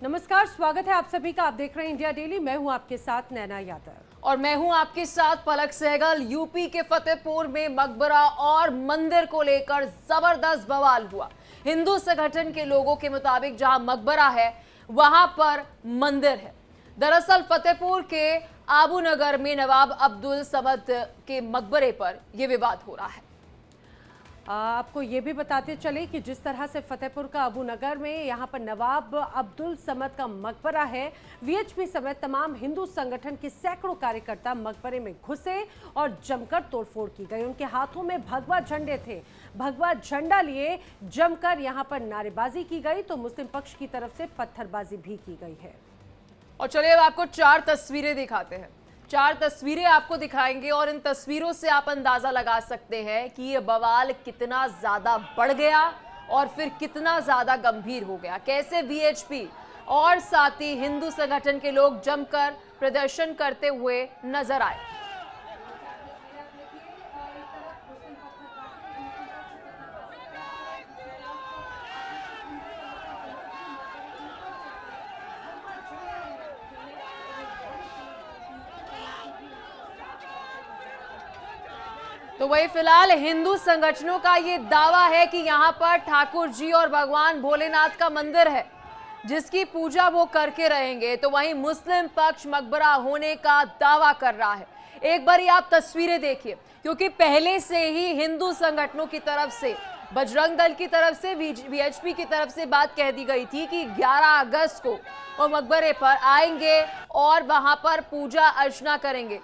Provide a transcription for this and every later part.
नमस्कार, स्वागत है आप सभी का। आप देख रहे हैं इंडिया डेली। मैं हूं आपके साथ नैना यादव और मैं हूं आपके साथ पलक सहगल। यूपी के फतेहपुर में मकबरा और मंदिर को लेकर जबरदस्त बवाल हुआ। हिंदू संगठन के लोगों के मुताबिक जहां मकबरा है वहां पर मंदिर है। दरअसल फतेहपुर के आबू नगर में नवाब अब्दुल समद के मकबरे पर यह विवाद हो रहा है। आपको ये भी बताते चले कि जिस तरह से फतेहपुर का अबू नगर में यहाँ पर नवाब अब्दुल समद का मकबरा है, वीएचपी समेत तमाम हिंदू संगठन के सैकड़ों कार्यकर्ता मकबरे में घुसे और जमकर तोड़फोड़ की गई। उनके हाथों में भगवा झंडे थे। भगवा झंडा लिए जमकर यहाँ पर नारेबाजी की गई तो मुस्लिम पक्ष की तरफ से पत्थरबाजी भी की गई है। और चलिए अब आपको 4 तस्वीरें दिखाते हैं। 4 तस्वीरें आपको दिखाएंगे और इन तस्वीरों से आप अंदाजा लगा सकते हैं कि ये बवाल कितना ज्यादा बढ़ गया और फिर कितना ज्यादा गंभीर हो गया। कैसे वीएचपी और साथ ही हिंदू संगठन के लोग जमकर प्रदर्शन करते हुए नजर आए। तो वही फिलहाल हिंदू संगठनों का ये दावा है कि यहाँ पर ठाकुर जी और भगवान भोलेनाथ का मंदिर है जिसकी पूजा वो करके रहेंगे। तो वहीं मुस्लिम पक्ष मकबरा होने का दावा कर रहा है। एक बार आप तस्वीरें देखिए, क्योंकि पहले से ही हिंदू संगठनों की तरफ से, बजरंग दल की तरफ से, वीएचपी की तरफ से बात कह दी गई थी कि 11 अगस्त को वो मकबरे पर आएंगे और वहां पर पूजा अर्चना करेंगे।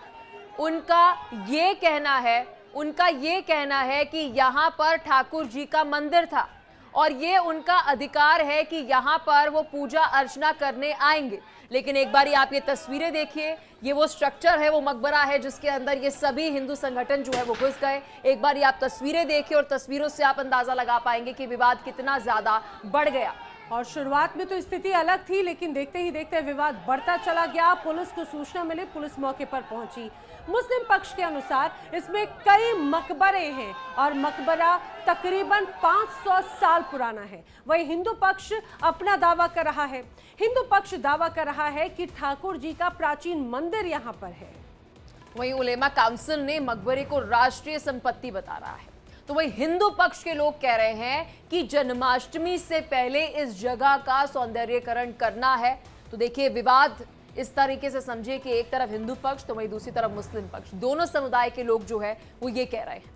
उनका ये कहना है कि यहाँ पर ठाकुर जी का मंदिर था और ये उनका अधिकार है कि यहाँ पर वो पूजा अर्चना करने आएंगे। लेकिन एक बार आप ये तस्वीरें देखिए, ये वो स्ट्रक्चर है, वो मकबरा है जिसके अंदर ये सभी हिंदू संगठन जो है वो घुस गए। एक बार आप तस्वीरें देखिए और तस्वीरों से आप अंदाजा लगा पाएंगे कि विवाद कितना ज्यादा बढ़ गया। और शुरुआत में तो स्थिति अलग थी, लेकिन देखते ही देखते विवाद बढ़ता चला गया। पुलिस को सूचना मिली, पुलिस मौके पर पहुंची। मुस्लिम पक्ष के अनुसार इसमें कई मकबरे हैं और मकबरा तकरीबन 500 साल पुराना है। वही हिंदू पक्ष अपना दावा कर रहा है। हिंदू पक्ष दावा कर रहा है कि ठाकुर जी का प्राचीन मंदिर यहाँ पर है। वहीं उलेमा काउंसिल ने मकबरे को राष्ट्रीय संपत्ति बता रहा है। तो वही हिंदू पक्ष के लोग कह रहे हैं कि जन्माष्टमी से पहले इस जगह का सौंदर्यीकरण करना है। तो देखिए, विवाद इस तरीके से समझिए कि एक तरफ हिंदू पक्ष तो वही दूसरी तरफ मुस्लिम पक्ष, दोनों समुदाय के लोग जो है वो ये कह रहे हैं।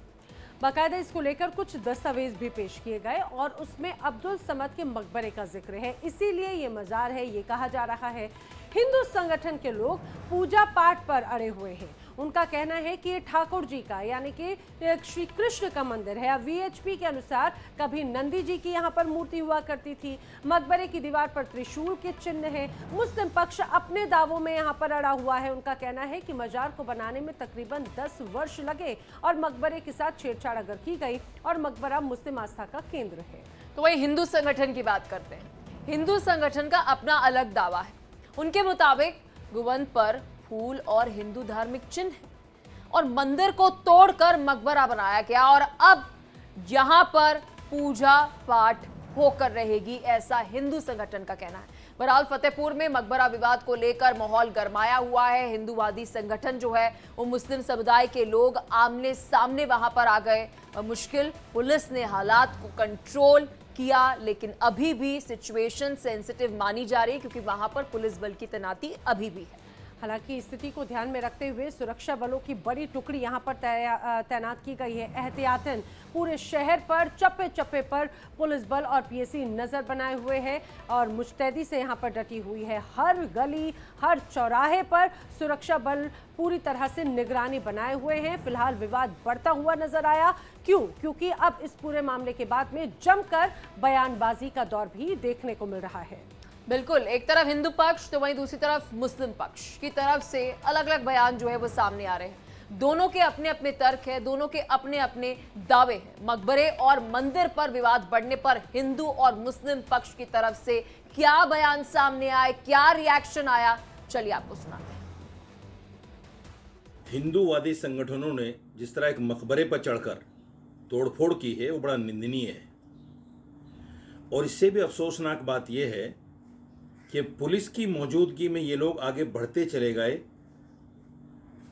बाकायदा इसको लेकर कुछ दस्तावेज भी पेश किए गए और उसमें अब्दुल समद के मकबरे का जिक्र है, इसीलिए ये मजार है, ये कहा जा रहा है। हिंदू संगठन के लोग पूजा पाठ पर अड़े हुए हैं। उनका कहना है कि ये ठाकुर जी का यानी कि श्री कृष्ण का मंदिर है। वीएचपी के अनुसार कभी नंदी जी की यहाँ पर मूर्ति हुआ करती थी। मकबरे की दीवार पर त्रिशूल के चिन्ह है। मुस्लिम पक्ष अपने दावों में यहाँ पर अड़ा हुआ है। उनका कहना है कि मजार को बनाने में तकरीबन 10 वर्ष लगे और मकबरे के साथ छेड़छाड़ अगर की गई और मकबरा मुस्लिम आस्था का केंद्र है। तो वही हिंदू संगठन की बात करते हैं। हिंदू संगठन का अपना अलग दावा है। उनके मुताबिक गुंबद पर फूल और हिंदू धार्मिक चिन्ह है और मंदिर को तोड़कर मकबरा बनाया गया और अब यहां पर पूजा पाठ होकर रहेगी, ऐसा हिंदू संगठन का कहना है। बहरहाल फतेहपुर में मकबरा विवाद को लेकर माहौल गरमाया हुआ है। हिंदूवादी संगठन जो है वो मुस्लिम समुदाय के लोग आमने सामने वहां पर आ गए। मुश्किल, पुलिस ने हालात को कंट्रोल किया, लेकिन अभी भी सिचुएशन सेंसिटिव मानी जा रही है क्योंकि वहां पर पुलिस बल की तैनाती अभी भी है। हालांकि स्थिति को ध्यान में रखते हुए सुरक्षा बलों की बड़ी टुकड़ी यहां पर तैनात की गई है। एहतियातन पूरे शहर पर चप्पे चप्पे पर पुलिस बल और पीएसी नजर बनाए हुए हैं और मुस्तैदी से यहां पर डटी हुई है। हर गली, हर चौराहे पर सुरक्षा बल पूरी तरह से निगरानी बनाए हुए हैं। फिलहाल विवाद बढ़ता हुआ नजर आया। क्योंकि अब इस पूरे मामले के बाद में जमकर बयानबाजी का दौर भी देखने को मिल रहा है। बिल्कुल, एक तरफ हिंदू पक्ष तो वहीं दूसरी तरफ मुस्लिम पक्ष की तरफ से अलग अलग बयान जो है वो सामने आ रहे हैं। दोनों के अपने अपने तर्क है, दोनों के अपने अपने दावे हैं। मकबरे और मंदिर पर विवाद बढ़ने पर हिंदू और मुस्लिम पक्ष की तरफ से क्या बयान सामने आए, क्या रिएक्शन आया, चलिए आपको सुनाते हैं। हिंदूवादी संगठनों ने जिस तरह एक मकबरे पर चढ़कर तोड़फोड़ की है वो बड़ा निंदनीय है। और इससे भी अफसोसनाक बात यह है कि पुलिस की मौजूदगी में ये लोग आगे बढ़ते चले गए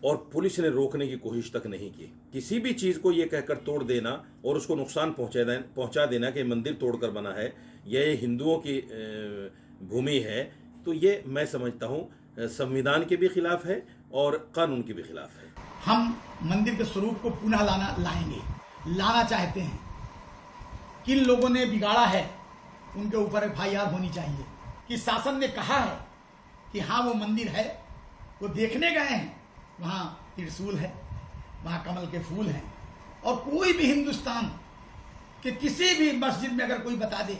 और पुलिस ने रोकने की कोशिश तक नहीं की। किसी भी चीज़ को ये कहकर तोड़ देना और उसको नुकसान पहुंचा देना कि मंदिर तोड़कर बना है, यह हिंदुओं की भूमि है, तो ये मैं समझता हूँ संविधान के भी खिलाफ है और कानून के भी खिलाफ है। हम मंदिर के स्वरूप को पुनः लाना चाहते हैं। किन लोगों ने बिगाड़ा है उनके ऊपर FIR होनी चाहिए। कि शासन ने कहा है कि हाँ वो मंदिर है, वो देखने गए हैं, वहाँ त्रिशूल है, वहाँ कमल के फूल हैं, और कोई भी हिंदुस्तान के किसी भी मस्जिद में अगर कोई बता दे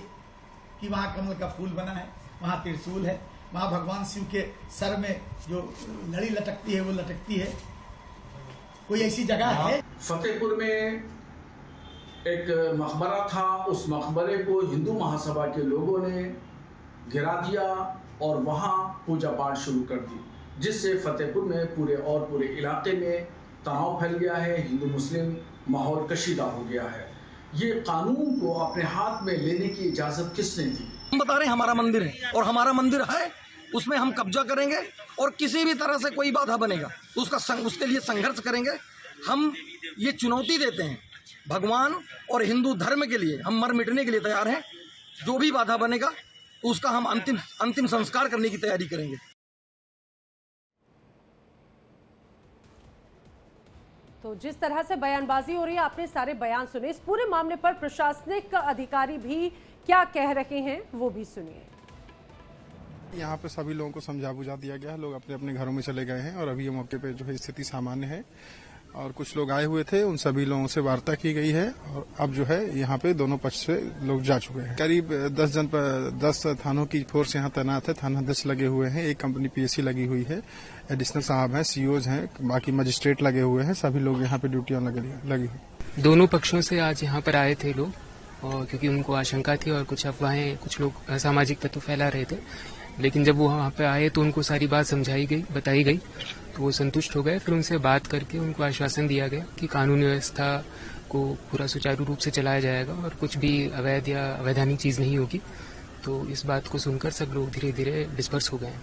कि वहाँ कमल का फूल बना है, वहाँ त्रिशूल है, वहाँ भगवान शिव के सर में जो लड़ी लटकती है वो लटकती है, कोई ऐसी जगह है? फतेहपुर में एक मकबरा था, उस मकबरे को हिंदू महासभा के लोगों ने गिरा दिया और वहाँ पूजा पाठ शुरू कर दी, जिससे फतेहपुर में पूरे इलाके में तनाव फैल गया है। हिंदू मुस्लिम माहौल कशीदा हो गया है। ये कानून को अपने हाथ में लेने की इजाजत किसने दी? हम बता रहे हैं हमारा मंदिर है और हमारा मंदिर है, उसमें हम कब्जा करेंगे और किसी भी तरह से कोई बाधा बनेगा तो उसके लिए संघर्ष करेंगे। हम ये चुनौती देते हैं भगवान और हिंदू धर्म के लिए, हम मर मिटने के लिए तैयार हैं। जो भी बाधा बनेगा तो उसका हम अंतिम संस्कार करने की तैयारी करेंगे। तो जिस तरह से बयानबाजी हो रही है, आपने सारे बयान सुने। इस पूरे मामले पर प्रशासनिक अधिकारी भी क्या कह रहे हैं वो भी सुनिए। यहाँ पे सभी लोगों को समझा बुझा दिया गया है, लोग अपने अपने घरों में चले गए हैं और अभी ये मौके पे जो है स्थिति सामान्य है। और कुछ लोग आए हुए थे, उन सभी लोगों से वार्ता की गई है और अब जो है यहाँ पे दोनों पक्ष से लोग जा चुके हैं। करीब 10 थानों की फोर्स यहाँ तैनात है, थानाध्यक्ष लगे हुए हैं, एक कंपनी PSC लगी हुई है, एडिशनल साहब हैं, COs हैं, बाकी मजिस्ट्रेट लगे हुए हैं, सभी लोग यहाँ पे ड्यूटियां लगी हुई। दोनों पक्षों से आज यहाँ पर आए थे लोग, और क्योंकि उनको आशंका थी और कुछ अफवाहें कुछ लोग असामाजिक तत्व फैला रहे थे, लेकिन जब वो वहाँ पे आए तो उनको सारी बात बताई गई तो वो संतुष्ट हो गए। फिर उनसे बात करके उनको आश्वासन दिया गया कि कानून व्यवस्था को पूरा सुचारू रूप से चलाया जाएगा और कुछ भी अवैध या अवैधानिक चीज़ नहीं होगी। तो इस बात को सुनकर सब लोग धीरे धीरे डिस्पर्स हो गए हैं।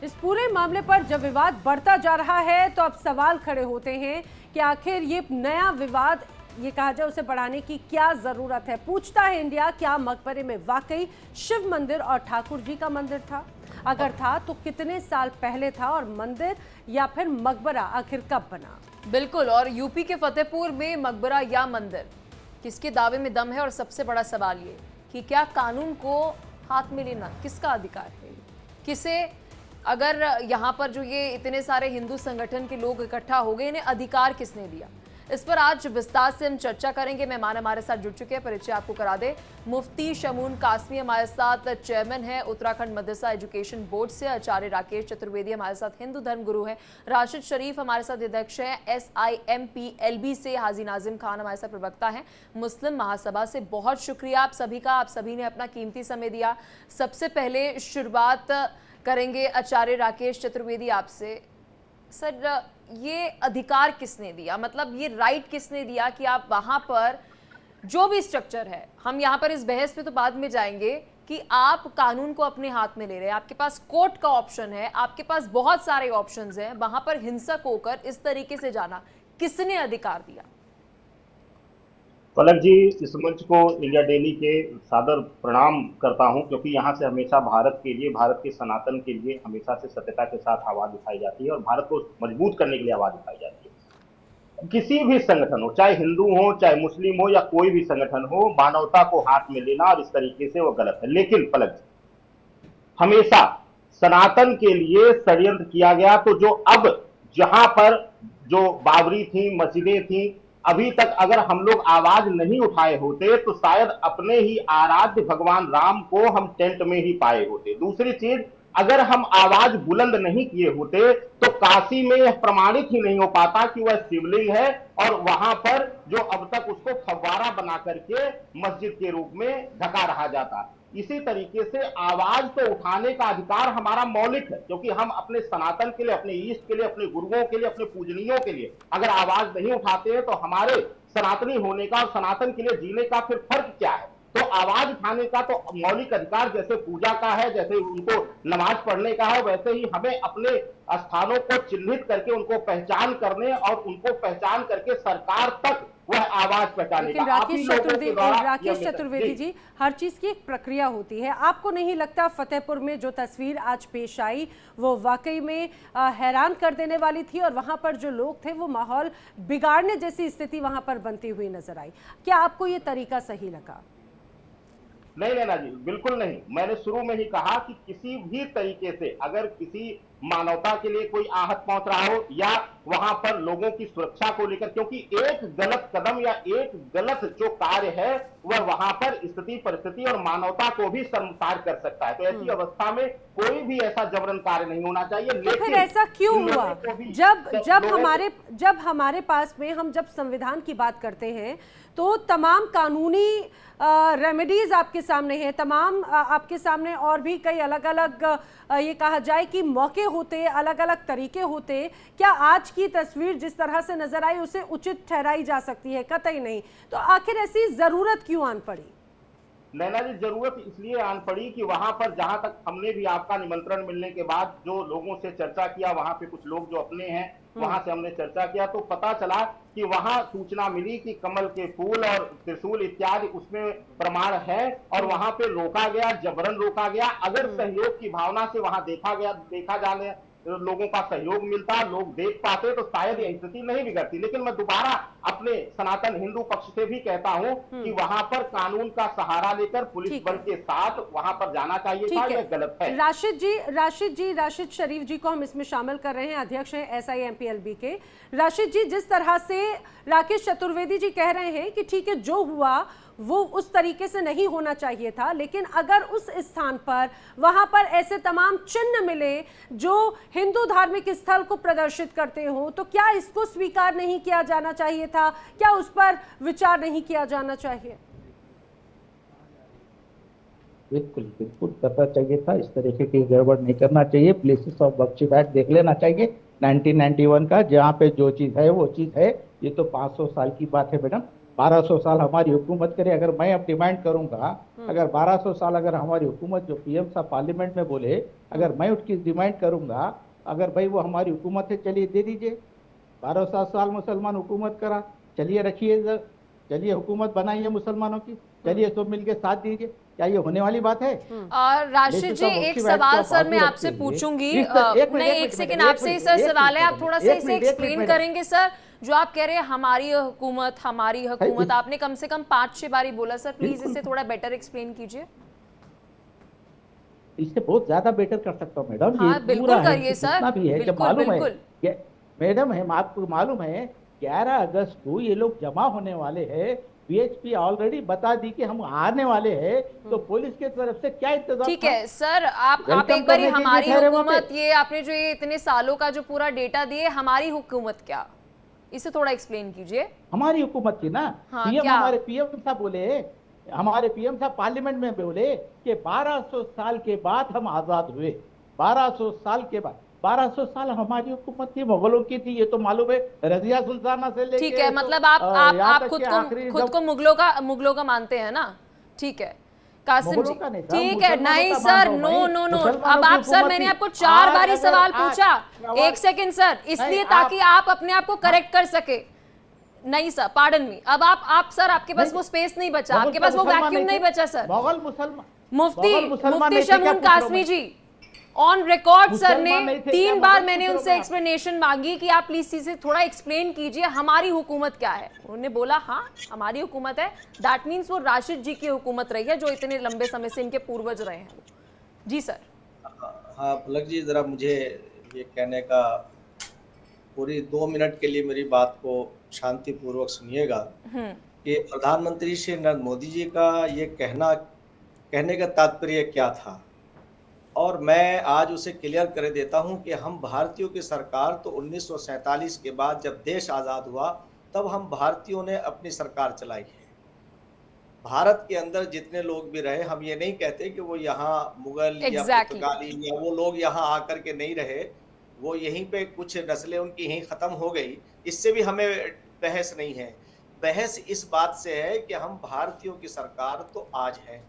इस पूरे मामले पर जब विवाद बढ़ता जा रहा है तो अब सवाल खड़े होते हैं कि आखिर ये नया विवाद, ये कहा जाए, उसे बढ़ाने की क्या जरूरत है। पूछता है इंडिया, क्या मकबरे में वाकई शिव मंदिर और ठाकुर जी का मंदिर था? अगर था तो कितने साल पहले था, और मंदिर या फिर मकबरा आखिर कब बना? बिल्कुल। और यूपी के फतेहपुर में मकबरा या मंदिर, किसके दावे में दम है? और सबसे बड़ा सवाल ये कि क्या कानून को हाथ में लेना किसका अधिकार है? किसे, अगर यहाँ पर जो ये इतने सारे हिंदू संगठन के लोग इकट्ठा हो गए, इन्हें अधिकार किसने दिया? इस पर आज विस्तार से हम चर्चा करेंगे। मेहमान हमारे साथ जुड़ चुके हैं, परिचय आपको करा दे। मुफ्ती शमून कासमी हमारे साथ, चेयरमैन है उत्तराखंड मदरसा एजुकेशन बोर्ड से। आचार्य राकेश चतुर्वेदी हमारे साथ, हिंदू धर्म गुरु है। राशिद शरीफ हमारे साथ अध्यक्ष है SIMPLB से। हाजी नाजिम खान हमारे साथ प्रवक्ता है मुस्लिम महासभा से। बहुत शुक्रिया आप सभी का, आप सभी ने अपना कीमती समय दिया। सबसे पहले शुरुआत करेंगे आचार्य राकेश चतुर्वेदी आपसे। सर, ये अधिकार किसने दिया, मतलब ये राइट किसने दिया कि आप वहां पर जो भी स्ट्रक्चर है, हम यहाँ पर इस बहस पे तो बाद में जाएंगे, कि आप कानून को अपने हाथ में ले रहे हैं। आपके पास कोर्ट का ऑप्शन है, आपके पास बहुत सारे ऑप्शंस हैं, वहां पर हिंसक होकर इस तरीके से जाना किसने अधिकार दिया? पलक जी, इस मंच को इंडिया डेली के सादर प्रणाम करता हूं, क्योंकि यहां से हमेशा भारत के लिए, भारत के सनातन के लिए हमेशा से सत्यता के साथ आवाज उठाई जाती है और भारत को मजबूत करने के लिए आवाज उठाई जाती है। किसी भी संगठन हो, चाहे हिंदू हो, चाहे मुस्लिम हो, या कोई भी संगठन हो, मानवता को हाथ में लेना और इस तरीके से वो गलत है। लेकिन पलक जी, हमेशा सनातन के लिए षड्यंत्र किया गया, तो जो अब जहां पर जो बाबरी थी, मस्जिदें थी, अभी तक अगर हम लोग आवाज नहीं उठाए होते तो शायद अपने ही आराध्य भगवान राम को हम टेंट में ही पाए होते। दूसरी चीज, अगर हम आवाज बुलंद नहीं किए होते तो काशी में यह प्रमाणित ही नहीं हो पाता कि वह शिवलिंग है, और वहां पर जो अब तक उसको फव्वारा बना करके मस्जिद के रूप में ढका रहा जाता। इसी तरीके से आवाज तो उठाने का अधिकार हमारा मौलिक है, क्योंकि हम अपने सनातन के लिए, अपने ईष्ट के लिए, अपने गुरुओं के लिए, अपने पूजनीयों के लिए अगर आवाज नहीं उठाते हैं तो हमारे सनातनी होने का और सनातन के लिए जीने का फिर फर्क क्या है? तो आवाज उठाने का तो मौलिक अधिकार जैसे पूजा का है, जैसे उनको नमाज पढ़ने का है, वैसे ही हमें अपने स्थानों को चिन्हित करके उनको पहचान करने और उनको पहचान करके सरकार तक वह आवाज पहुंचाने का। लेकिन राकेश चतुर्वेदी जी, हर चीज की एक प्रक्रिया होती है। आपको नहीं लगता फतेहपुर में जो तस्वीर आज पेश आई वो वाकई में हैरान कर देने वाली थी, और वहां पर जो लोग थे वो माहौल बिगाड़ने जैसी स्थिति वहां पर बनती हुई नजर आई? क्या आपको ये तरीका सही लगा? नहीं नैना जी, बिल्कुल नहीं। मैंने शुरू में ही कहा कि किसी भी तरीके से अगर किसी मानवता के लिए कोई आहत पहुंच रहा हो या वहां पर लोगों की सुरक्षा को लेकर, क्योंकि एक गलत कदम या एक गलत जो कार्य है वह वहां पर स्थिति परिस्थिति और मानवता को भी शर्मसार कर सकता है। तो ऐसी अवस्था में कोई भी ऐसा जबरन कार्य नहीं होना चाहिए। तो फिर ऐसा क्यों हुआ? जब हमारे पास में हम जब संविधान की बात करते हैं तो तमाम कानूनी रेमेडीज आपके सामने हैं, तमाम आपके सामने और भी कई अलग अलग ये कहा जाए कि मौके होते, अलग अलग तरीके होते। क्या आज की तस्वीर जिस तरह से नजर आई उसे उचित ठहराई जा सकती है? कतई नहीं। तो आखिर ऐसी जरूरत क्यों आन पड़ी? नैना जी, जरूरत इसलिए आन पड़ी कि वहां पर जहां तक हमने भी आपका निमंत्रण मिलने के बाद जो लोगों से चर्चा किया, वहां पे कुछ लोग जो अपने हैं वहां से हमने चर्चा किया, तो पता चला कि वहां सूचना मिली कि कमल के फूल और त्रिशूल इत्यादि उसमें प्रमाण है और वहां पे रोका गया, जबरन रोका गया। अगर सहयोग की भावना से वहां देखा जाने लोगों का सहयोग मिलता, लोग देख पाते, तो शायद ये स्थिति नहीं बिगड़ती। लेकिन मैं दोबारा अपने सनातन हिंदू पक्ष से भी कहता हूं कि वहां पर कानून का सहारा लेकर पुलिस बल के साथ वहां पर जाना चाहिए था, यह गलत है। राशिद शरीफ जी को हम इसमें शामिल कर रहे हैं, अध्यक्ष हैं SIMPLB के। राशिद जी, जिस तरह से राकेश चतुर्वेदी जी कह रहे हैं कि ठीक है जो हुआ वो उस तरीके से नहीं होना चाहिए था, लेकिन अगर उस स्थान पर वहां पर ऐसे तमाम चिन्ह मिले जो हिंदू धार्मिक स्थल को प्रदर्शित करते हो, तो क्या इसको स्वीकार नहीं किया जाना चाहिए था? क्या उस पर विचार नहीं किया जाना चाहिए? बिल्कुल बिल्कुल करना चाहिए था। इस तरीके की गड़बड़ नहीं करना चाहिए। प्लेसेस ऑफ वर्शिप एक्ट देख लेना चाहिए 1991 का, जहाँ पे जो चीज़ है वो चीज़ है। ये तो 500 साल की बात है मैडम। 1200 साल हमारी हुकूमत करे। अगर मैं अब डिमांड करूंगा, अगर 1200 साल अगर हमारी हुकूमत जो PM साहब पार्लियामेंट में बोले, अगर मैं उसकी डिमांड करूंगा, अगर भाई वो हमारी हुकूमत है, चलिए दे दीजिए। 1200 साल मुसलमान हुकूमत करा, चलिए रखिए, चलिए हुकूमत बनाइए मुसलमानों की, चलिए सब मिलके साथ दीजिए। क्या ये होने वाली बात है? राशिद जी, एक सवाल सर मैं आपसे पूछूंगी। नहीं, एक सेकंड, आपसे ही सर सवाल है, आप थोड़ा सा इसे एक्सप्लेन करेंगे सर? जो आप कह रहे हैं हमारी हुकूमत, आपने कम से कम 5-6 बारी बोला सर, प्लीज इसे थोड़ा बेटर एक्सप्लेन कीजिए। इससे बहुत ज्यादा बेटर कर सकता हूँ मैडम। हाँ, बिल्कुल करिए सर, भी है, जब मालूम है मैडम है, आपको मालूम है 11 अगस्त को ये लोग जमा होने वाले हैं। BHP ऑलरेडी बता दी कि हम आने वाले हैं, तो पुलिस के तरफ से क्या इंतजाम? ठीक है सर, आप एक बार हमारी हुकूमत, ये आपने जो ये इतने सालों का जो पूरा डेटा दिए, हमारी हुकूमत क्या, इसे थोड़ा एक्सप्लेन कीजिए। हमारी हुकूमत थी ना। हाँ, PM हमारे PM साहब बोले, हमारे PM साहब पार्लियामेंट में बोले कि 1200 साल के बाद हम आजाद हुए। 1200 साल के बाद, 1200 साल हमारी हुकूमत थी, मुगलों की थी, ये तो मालूम है। रजिया सुल्ताना से लेके, ठीक है, मतलब आप खुद को मुगलों का मानते हैं ना? ठीक है कासिम जी, ठीक है। नहीं सर, नो। अब आप सर, मैंने आपको 4 बारी सवाल पूछा। एक सेकंड सर, इसलिए ताकि आप अपने आप को करेक्ट कर सके। नहीं सर, पार्डन मी। अब आप सर, आपके पास वो स्पेस नहीं बचा, आपके पास वो वैक्यूम नहीं बचा sir. Mufti Shamoon Qasmi ji on record sir ने 3 बार मैंने उनसे एक्सप्लेनेशन मांगी कि आप प्लीज इसे थोड़ा एक्सप्लेन कीजिए, हमारी हुकूमत क्या है। उन्होंने बोला हाँ हमारी हुकूमत है, दैट मीन्स वो राशिद जी की हुकूमत रही है जो इतने लंबे समय से इनके पूर्वज रहे हैं। जी सर। हाँ पलक जी, जरा मुझे ये कहने का, पूरी 2 मिनट के लिए मेरी बात को शांतिपूर्वक सुनिएगा कि प्रधानमंत्री श्री नरेंद्र मोदी जी का ये कहने का तात्पर्य क्या था, और मैं आज उसे क्लियर कर देता हूं कि हम भारतीयों की सरकार तो 1947 के बाद जब देश आज़ाद हुआ तब हम भारतीयों ने अपनी सरकार चलाई है। भारत के अंदर जितने लोग भी रहे, हम ये नहीं कहते कि वो यहाँ मुगल या पुर्तगाली या वो लोग यहाँ आकर के नहीं रहे, वो यहीं पे कुछ नस्लें उनकी यहीं ख़त्म हो गई, इससे भी हमें बहस नहीं है। बहस इस बात से है कि हम भारतीयों की सरकार तो आज है,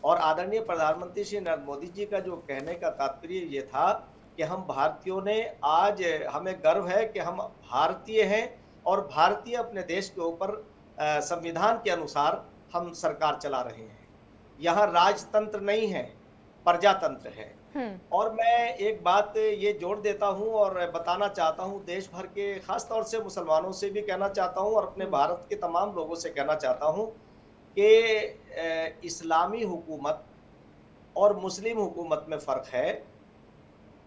और आदरणीय प्रधानमंत्री श्री नरेंद्र मोदी जी का जो कहने का तात्पर्य ये था कि हम भारतीयों ने आज, हमें गर्व है कि हम भारतीय हैं और भारतीय अपने देश के ऊपर संविधान के अनुसार हम सरकार चला रहे हैं। यहाँ राजतंत्र नहीं है, प्रजातंत्र है। और मैं एक बात ये जोड़ देता हूँ और बताना चाहता हूँ, देश भर के खास तौर से मुसलमानों से भी कहना चाहता हूँ और अपने भारत के तमाम लोगों से कहना चाहता हूँ कि इस्लामी हुकूमत और मुस्लिम हुकूमत में फ़र्क है।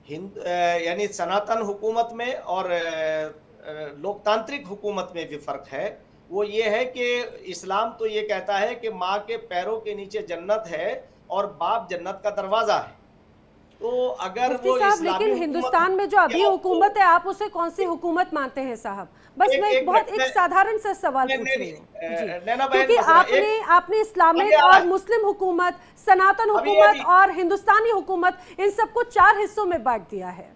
हिंदू यानी सनातन हुकूमत में और लोकतांत्रिक हुकूमत में भी फ़र्क है। वो ये है कि इस्लाम तो ये कहता है कि माँ के पैरों के नीचे जन्नत है और बाप जन्नत का दरवाज़ा है। तो अगर वो लेकिन हिंदुस्तान में जो अभी हुकूमत है, आप उसे कौन सी हुकूमत मानते हैं साहब? बस मैं एक साधारण सा सवाल पूछ रही हूँ, क्योंकि आपने इस्लामिक और मुस्लिम हुकूमत, सनातन हुकूमत और हिंदुस्तानी हुकूमत, इन सबको 4 हिस्सों में बांट दिया है।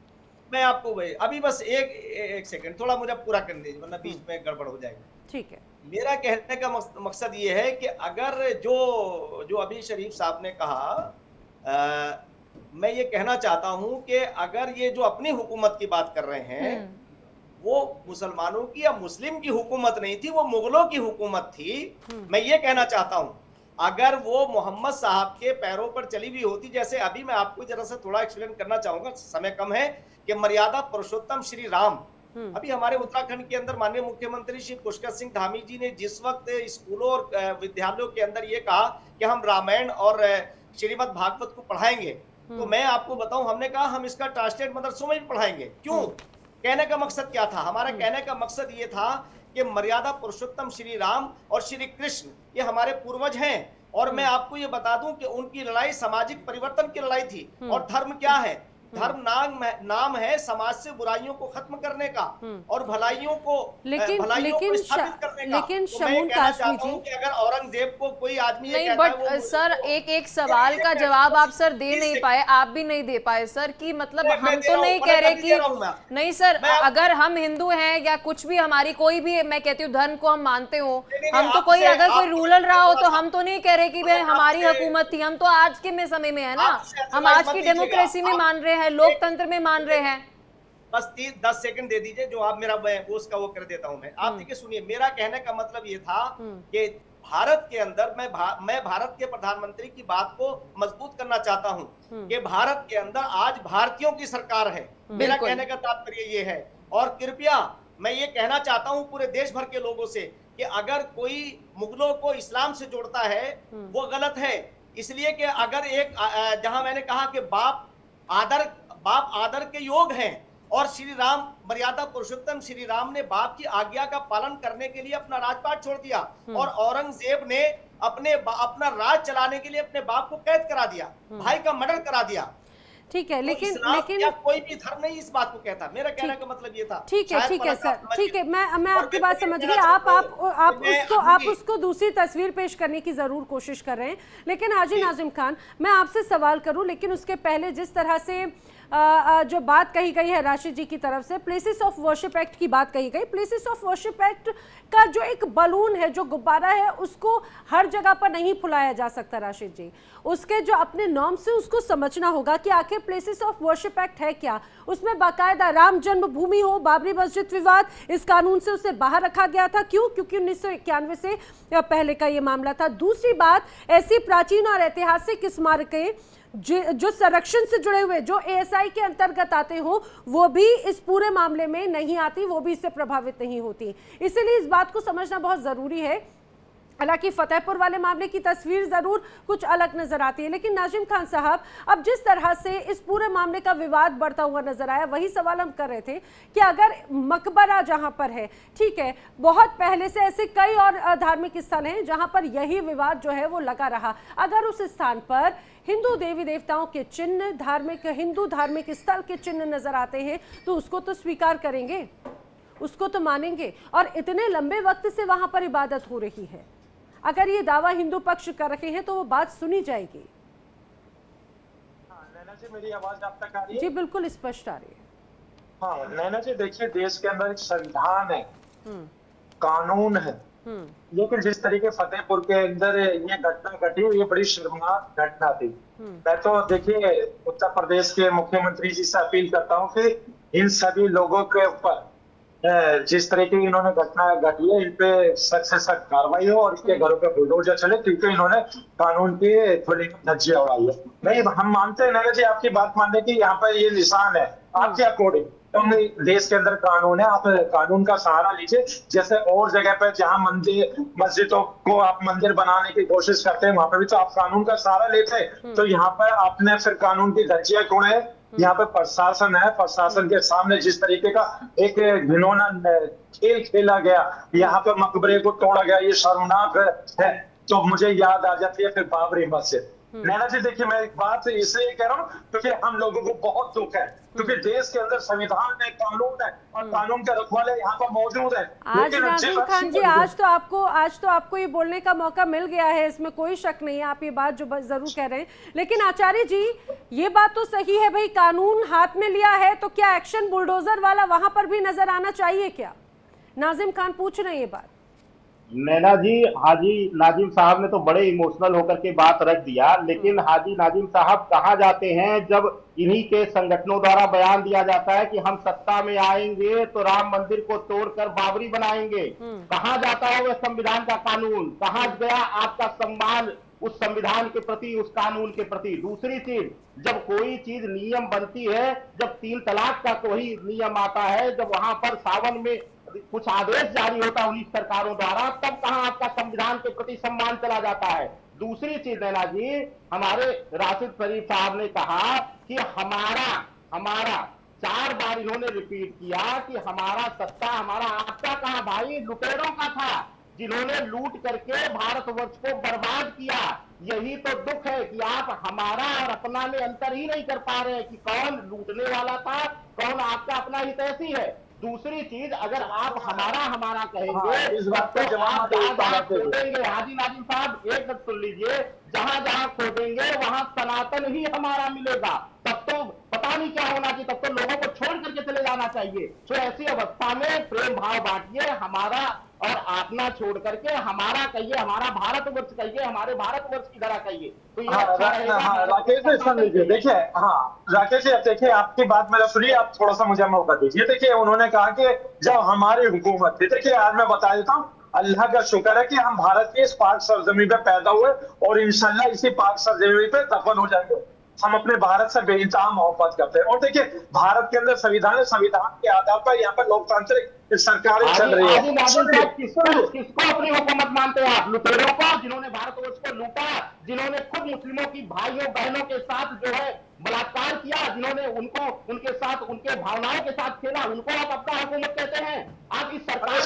मैं आपको अभी बस एक सेकंड, थोड़ा मुझे पूरा करने दीजिए वरना बीच में गड़बड़ हो जाएगी। ठीक है। मेरा कहने का मकसद ये है कि अगर जो अभी शरीफ साहब ने कहा, मैं ये कहना चाहता हूं कि अगर ये जो अपनी हुकूमत की बात कर रहे हैं, वो मुसलमानों की या मुस्लिम की हुकूमत नहीं थी, वो मुगलों की हुकूमत थी। मैं ये कहना चाहता हूं, अगर वो मोहम्मद साहब के पैरों पर चली हुई होती, जैसे अभी मैं आपको जरा सा थोड़ा एक्सप्लेन करना चाहूंगा, समय कम है, कि मर्यादा पुरुषोत्तम श्री राम, अभी हमारे उत्तराखंड के अंदर माननीय मुख्यमंत्री श्री पुष्कर सिंह धामी जी ने जिस वक्त स्कूलों और विद्यालयों के अंदर ये कहा कि हम रामायण और श्रीमद् भागवत को पढ़ाएंगे, तो मैं आपको बताऊं, हमने कहा हम इसका ट्रांसलेट मदरसों में भी पढ़ाएंगे। क्यों? कहने का मकसद क्या था? हमारा कहने का मकसद ये था कि मर्यादा पुरुषोत्तम श्री राम और श्री कृष्ण ये हमारे पूर्वज हैं, और मैं आपको ये बता दूं कि उनकी लड़ाई सामाजिक परिवर्तन की लड़ाई थी। और धर्म क्या है? धर्म नाम है समाज से बुराइयों को खत्म करने का और भलाइयों को स्थापित करने का। लेकिन तो मैं कहना चाहता हूं कि अगर औरंगजेब को कोई आदमी नहीं, बट सर एक सवाल का जवाब आप सर दे नहीं पाए, आप भी नहीं दे पाए सर, कि मतलब हम तो नहीं कह रहे कि नहीं सर, अगर हम हिंदू हैं या कुछ भी हमारी कोई भी, मैं कहती हूँ धर्म को हम मानते हो, हम तो कोई अगर कोई रूलर रहा हो तो हम तो नहीं कह रहे कि भाई हमारी हुकूमत थी, हम तो आज के समय में है ना, हम आज की डेमोक्रेसी में मान रहे हैं, लोकतंत्र में मान रहे हैं। बस 10 सेकंड दे दीजिए, जो आप मेरा उसका वो कर देता हूं मैं। आप देखिए, सुनिए, मेरा कहने का मतलब ये था कि भारत के अंदर मैं भारत के प्रधानमंत्री की बात को मजबूत करना चाहता हूं कि भारत के अंदर आज भारतीयों की सरकार है। मेरा कहने का तात्पर्य ये है, और कृपया मैं ये कहना चाहता हूं पूरे देश भर के लोगों से कि अगर कोई मुगलों को इस्लाम से जोड़ता है वो गलत है। इसलिए कि अगर जहां मैंने कहा कि बाप आदर के योग हैं, और श्री राम मर्यादा पुरुषोत्तम श्री राम ने बाप की आज्ञा का पालन करने के लिए अपना राजपाट छोड़ दिया, और औरंगजेब ने अपना राज चलाने के लिए अपने बाप को कैद करा दिया, भाई का मर्डर करा दिया। ठीक है, लेकिन कोई भी धर्म नहीं इस बात को कहता। मेरा कहने का मतलब ये था। ठीक है सर, ठीक है, मैं आपकी बात समझ गई। आप उसको दूसरी तस्वीर पेश करने की जरूर कोशिश कर रहे हैं, लेकिन हाजी नाजिम खान, मैं आपसे सवाल करूं, लेकिन उसके पहले जिस तरह से जो बात कही गई है राशिद जी की तरफ से, प्लेसेस ऑफ वर्शिप एक्ट की बात कही गई। प्लेसेस ऑफ वर्शिप एक्ट का जो एक बलून है, जो गुब्बारा है, उसको हर जगह पर नहीं फुलाया जा सकता राशिद जी। उसके जो अपने नॉर्म से उसको समझना होगा कि आखिर प्लेसेस ऑफ वर्शिप एक्ट है क्या। उसमें बाकायदा राम जन्मभूमि हो, बाबरी मस्जिद विवाद, इस कानून से उसे बाहर रखा गया था। क्यों? क्योंकि 1991 से पहले का ये मामला था। दूसरी बात, ऐसी प्राचीन और ऐतिहासिक स्मारकें जो संरक्षण से जुड़े हुए, जो एएसआई के अंतर्गत आते हो, वो भी इस पूरे मामले में नहीं आती, वो भी इससे प्रभावित नहीं होती। इसीलिए इस बात को समझना बहुत जरूरी है। हालांकि फतेहपुर वाले मामले की तस्वीर जरूर कुछ अलग नजर आती है, लेकिन नाजिम खान साहब, अब जिस तरह से इस पूरे मामले का विवाद बढ़ता हुआ नजर आया, वही सवाल हम कर रहे थे कि अगर मकबरा जहां पर है, ठीक है, बहुत पहले से ऐसे कई और धार्मिक स्थल हैं जहां पर यही विवाद जो है वो लगा रहा, अगर उस स्थान पर हिंदू देवी देवताओं के चिन्ह, हिंदू धार्मिक स्थल के चिन्ह नजर आते हैं, तो उसको तो स्वीकार करेंगे, उसको तो मानेंगे। और इतने लंबे वक्त से वहां पर इबादत हो रही है, अगर ये दावा हिंदू पक्ष कर रहे हैं तो वो बात सुनी जाएगी। नैना जी, मेरी आवाज आप तक आ रही है? जी बिल्कुल स्पष्ट आ रही है। हाँ नैना जी, देखिए, देश के अंदर एक संविधान है, कानून है, लेकिन जिस तरीके फतेहपुर के अंदर ये घटना घटी, ये बड़ी शर्मनाक घटना थी। मैं तो देखिए उत्तर प्रदेश के मुख्यमंत्री जी से अपील करता हूँ कि इन सभी लोगों के ऊपर जिस तरीके की इन्होंने घटना घटी है, इन पे सख्त से सख्त कार्रवाई हो और इसके घरों पे बुलडोजर चले, क्योंकि इन्होंने कानून की खुली धज्जियां उड़ाई है। नहीं, हम मानते हैं नगर जी आपकी बात मानने की, यहाँ पर ये निशान है आपके अकॉर्डिंग, तो देश के अंदर कानून है, आप कानून का सहारा लीजिए। जैसे और जगह पे जहाँ मंदिर मस्जिदों को आप मंदिर बनाने की कोशिश करते हैं, वहां पे भी तो आप कानून का सहारा लेते हैं। तो यहाँ पर आपने फिर कानून की धज्जियां तोड़े। यहाँ पे प्रशासन है, प्रशासन के सामने जिस तरीके का एक घिनौना खेल खेला गया, यहाँ पे मकबरे को तोड़ा गया, ये शर्मनाक है। तो मुझे याद आ जाती है फिर बाबरी मस्जिद। नैना जी देखिए, मैं एक बात इसलिए कह रहा हूँ क्योंकि हम लोगों को बहुत दुख है, क्योंकि देश के अंदर संविधान है, कानून है और कानून के रखवाले यहाँ पर मौजूद है। आज नाज़िम खान जी, आज तो आपको ये बोलने का मौका मिल गया है, इसमें कोई शक नहीं है, आप ये बात जो जरूर कह रहे हैं। लेकिन आचार्य जी, ये बात तो सही है भाई, कानून हाथ में लिया है तो क्या एक्शन बुलडोजर वाला वहां पर भी नजर आना चाहिए क्या? नाज़िम खान पूछ रहे हैं ये बात। नैना जी, हाजी नाजिम साहब ने तो बड़े इमोशनल होकर के बात रख दिया, लेकिन हाजी नाजिम साहब कहाँ जाते हैं जब इन्हीं के संगठनों द्वारा बयान दिया जाता है कि हम सत्ता में आएंगे तो राम मंदिर को तोड़कर बाबरी बनाएंगे? कहाँ जाता है वह संविधान का कानून? कहाँ गया आपका सम्मान उस संविधान के प्रति, उस कानून के प्रति? दूसरी चीज, जब कोई चीज नियम बनती है, जब 3 तलाक का कोई नियम आता है, जब वहां पर सावन में कुछ आदेश जारी होता है 19 सरकारों द्वारा, तब कहां आपका संविधान के प्रति सम्मान चला जाता है? दूसरी चीज नैना जी, हमारे राशिद शरीफ साहब ने कहा कि हमारा 4 बार इन्होंने रिपीट किया कि हमारा सत्ता, हमारा आपका कहा भाई, लुटेरों का था जिन्होंने लूट करके भारतवर्ष को बर्बाद किया। यही तो दुख है कि आप हमारा और अपना में अंतर ही नहीं कर पा रहे हैं कि कौन लूटने वाला था, कौन आपका अपना हितैषी है। दूसरी चीज, अगर आप हमारा कहेंगे इस बात पे जवाब खोदेंगे, हाजी नाजिम साहब एक बात सुन लीजिए, जहां जहां खोदेंगे वहां सनातन ही हमारा मिलेगा, तब तो पता नहीं क्या होना चाहिए, तब तो लोगों को छोड़ करके चले जाना चाहिए। तो ऐसी अवस्था में प्रेम भाव बांटिए, हमारा और अपना छोड़ करके हमारा कहिए, हमारा भारतवर्ष कहिए, हमारे भारतवर्ष की तरह कहिए, तो ये अच्छा रहेगा। राकेश जी सुन लीजिए, देखिए राकेश जी, अब देखिए आपकी बात मेरा सुनिए, आप थोड़ा सा मुझे मौका दीजिए। देखिए उन्होंने कहा कि जब हमारी हुकूमत थी, देखिए आज मैं बता देता हूँ, अल्लाह का शुक्र है कि हम भारत के इस पाक सरजमी पे पैदा हुए और इंशाल्लाह इसी पाक सरजमी पे दफन हो जाएंगे। हम अपने भारत से बेइंतहा मोहब्बत करते हैं। और देखिए भारत के अंदर संविधान है, संविधान के आधार पर यहाँ पर लोकतांत्रिक सरकारें चल रही है। किसको अपनी हुकूमत मानते हैं आप? लुटेरों को, जिन्होंने भारतवर्ष को लूटा, जिन्होंने खुद मुस्लिमों की भाइयों बहनों के साथ जो है बलात्कार किया, जिन्होंने उनके साथ उनके भावनाओं के साथ खेला, उनको आप अपना हुकूमत कहते हैं? आप इस सरकार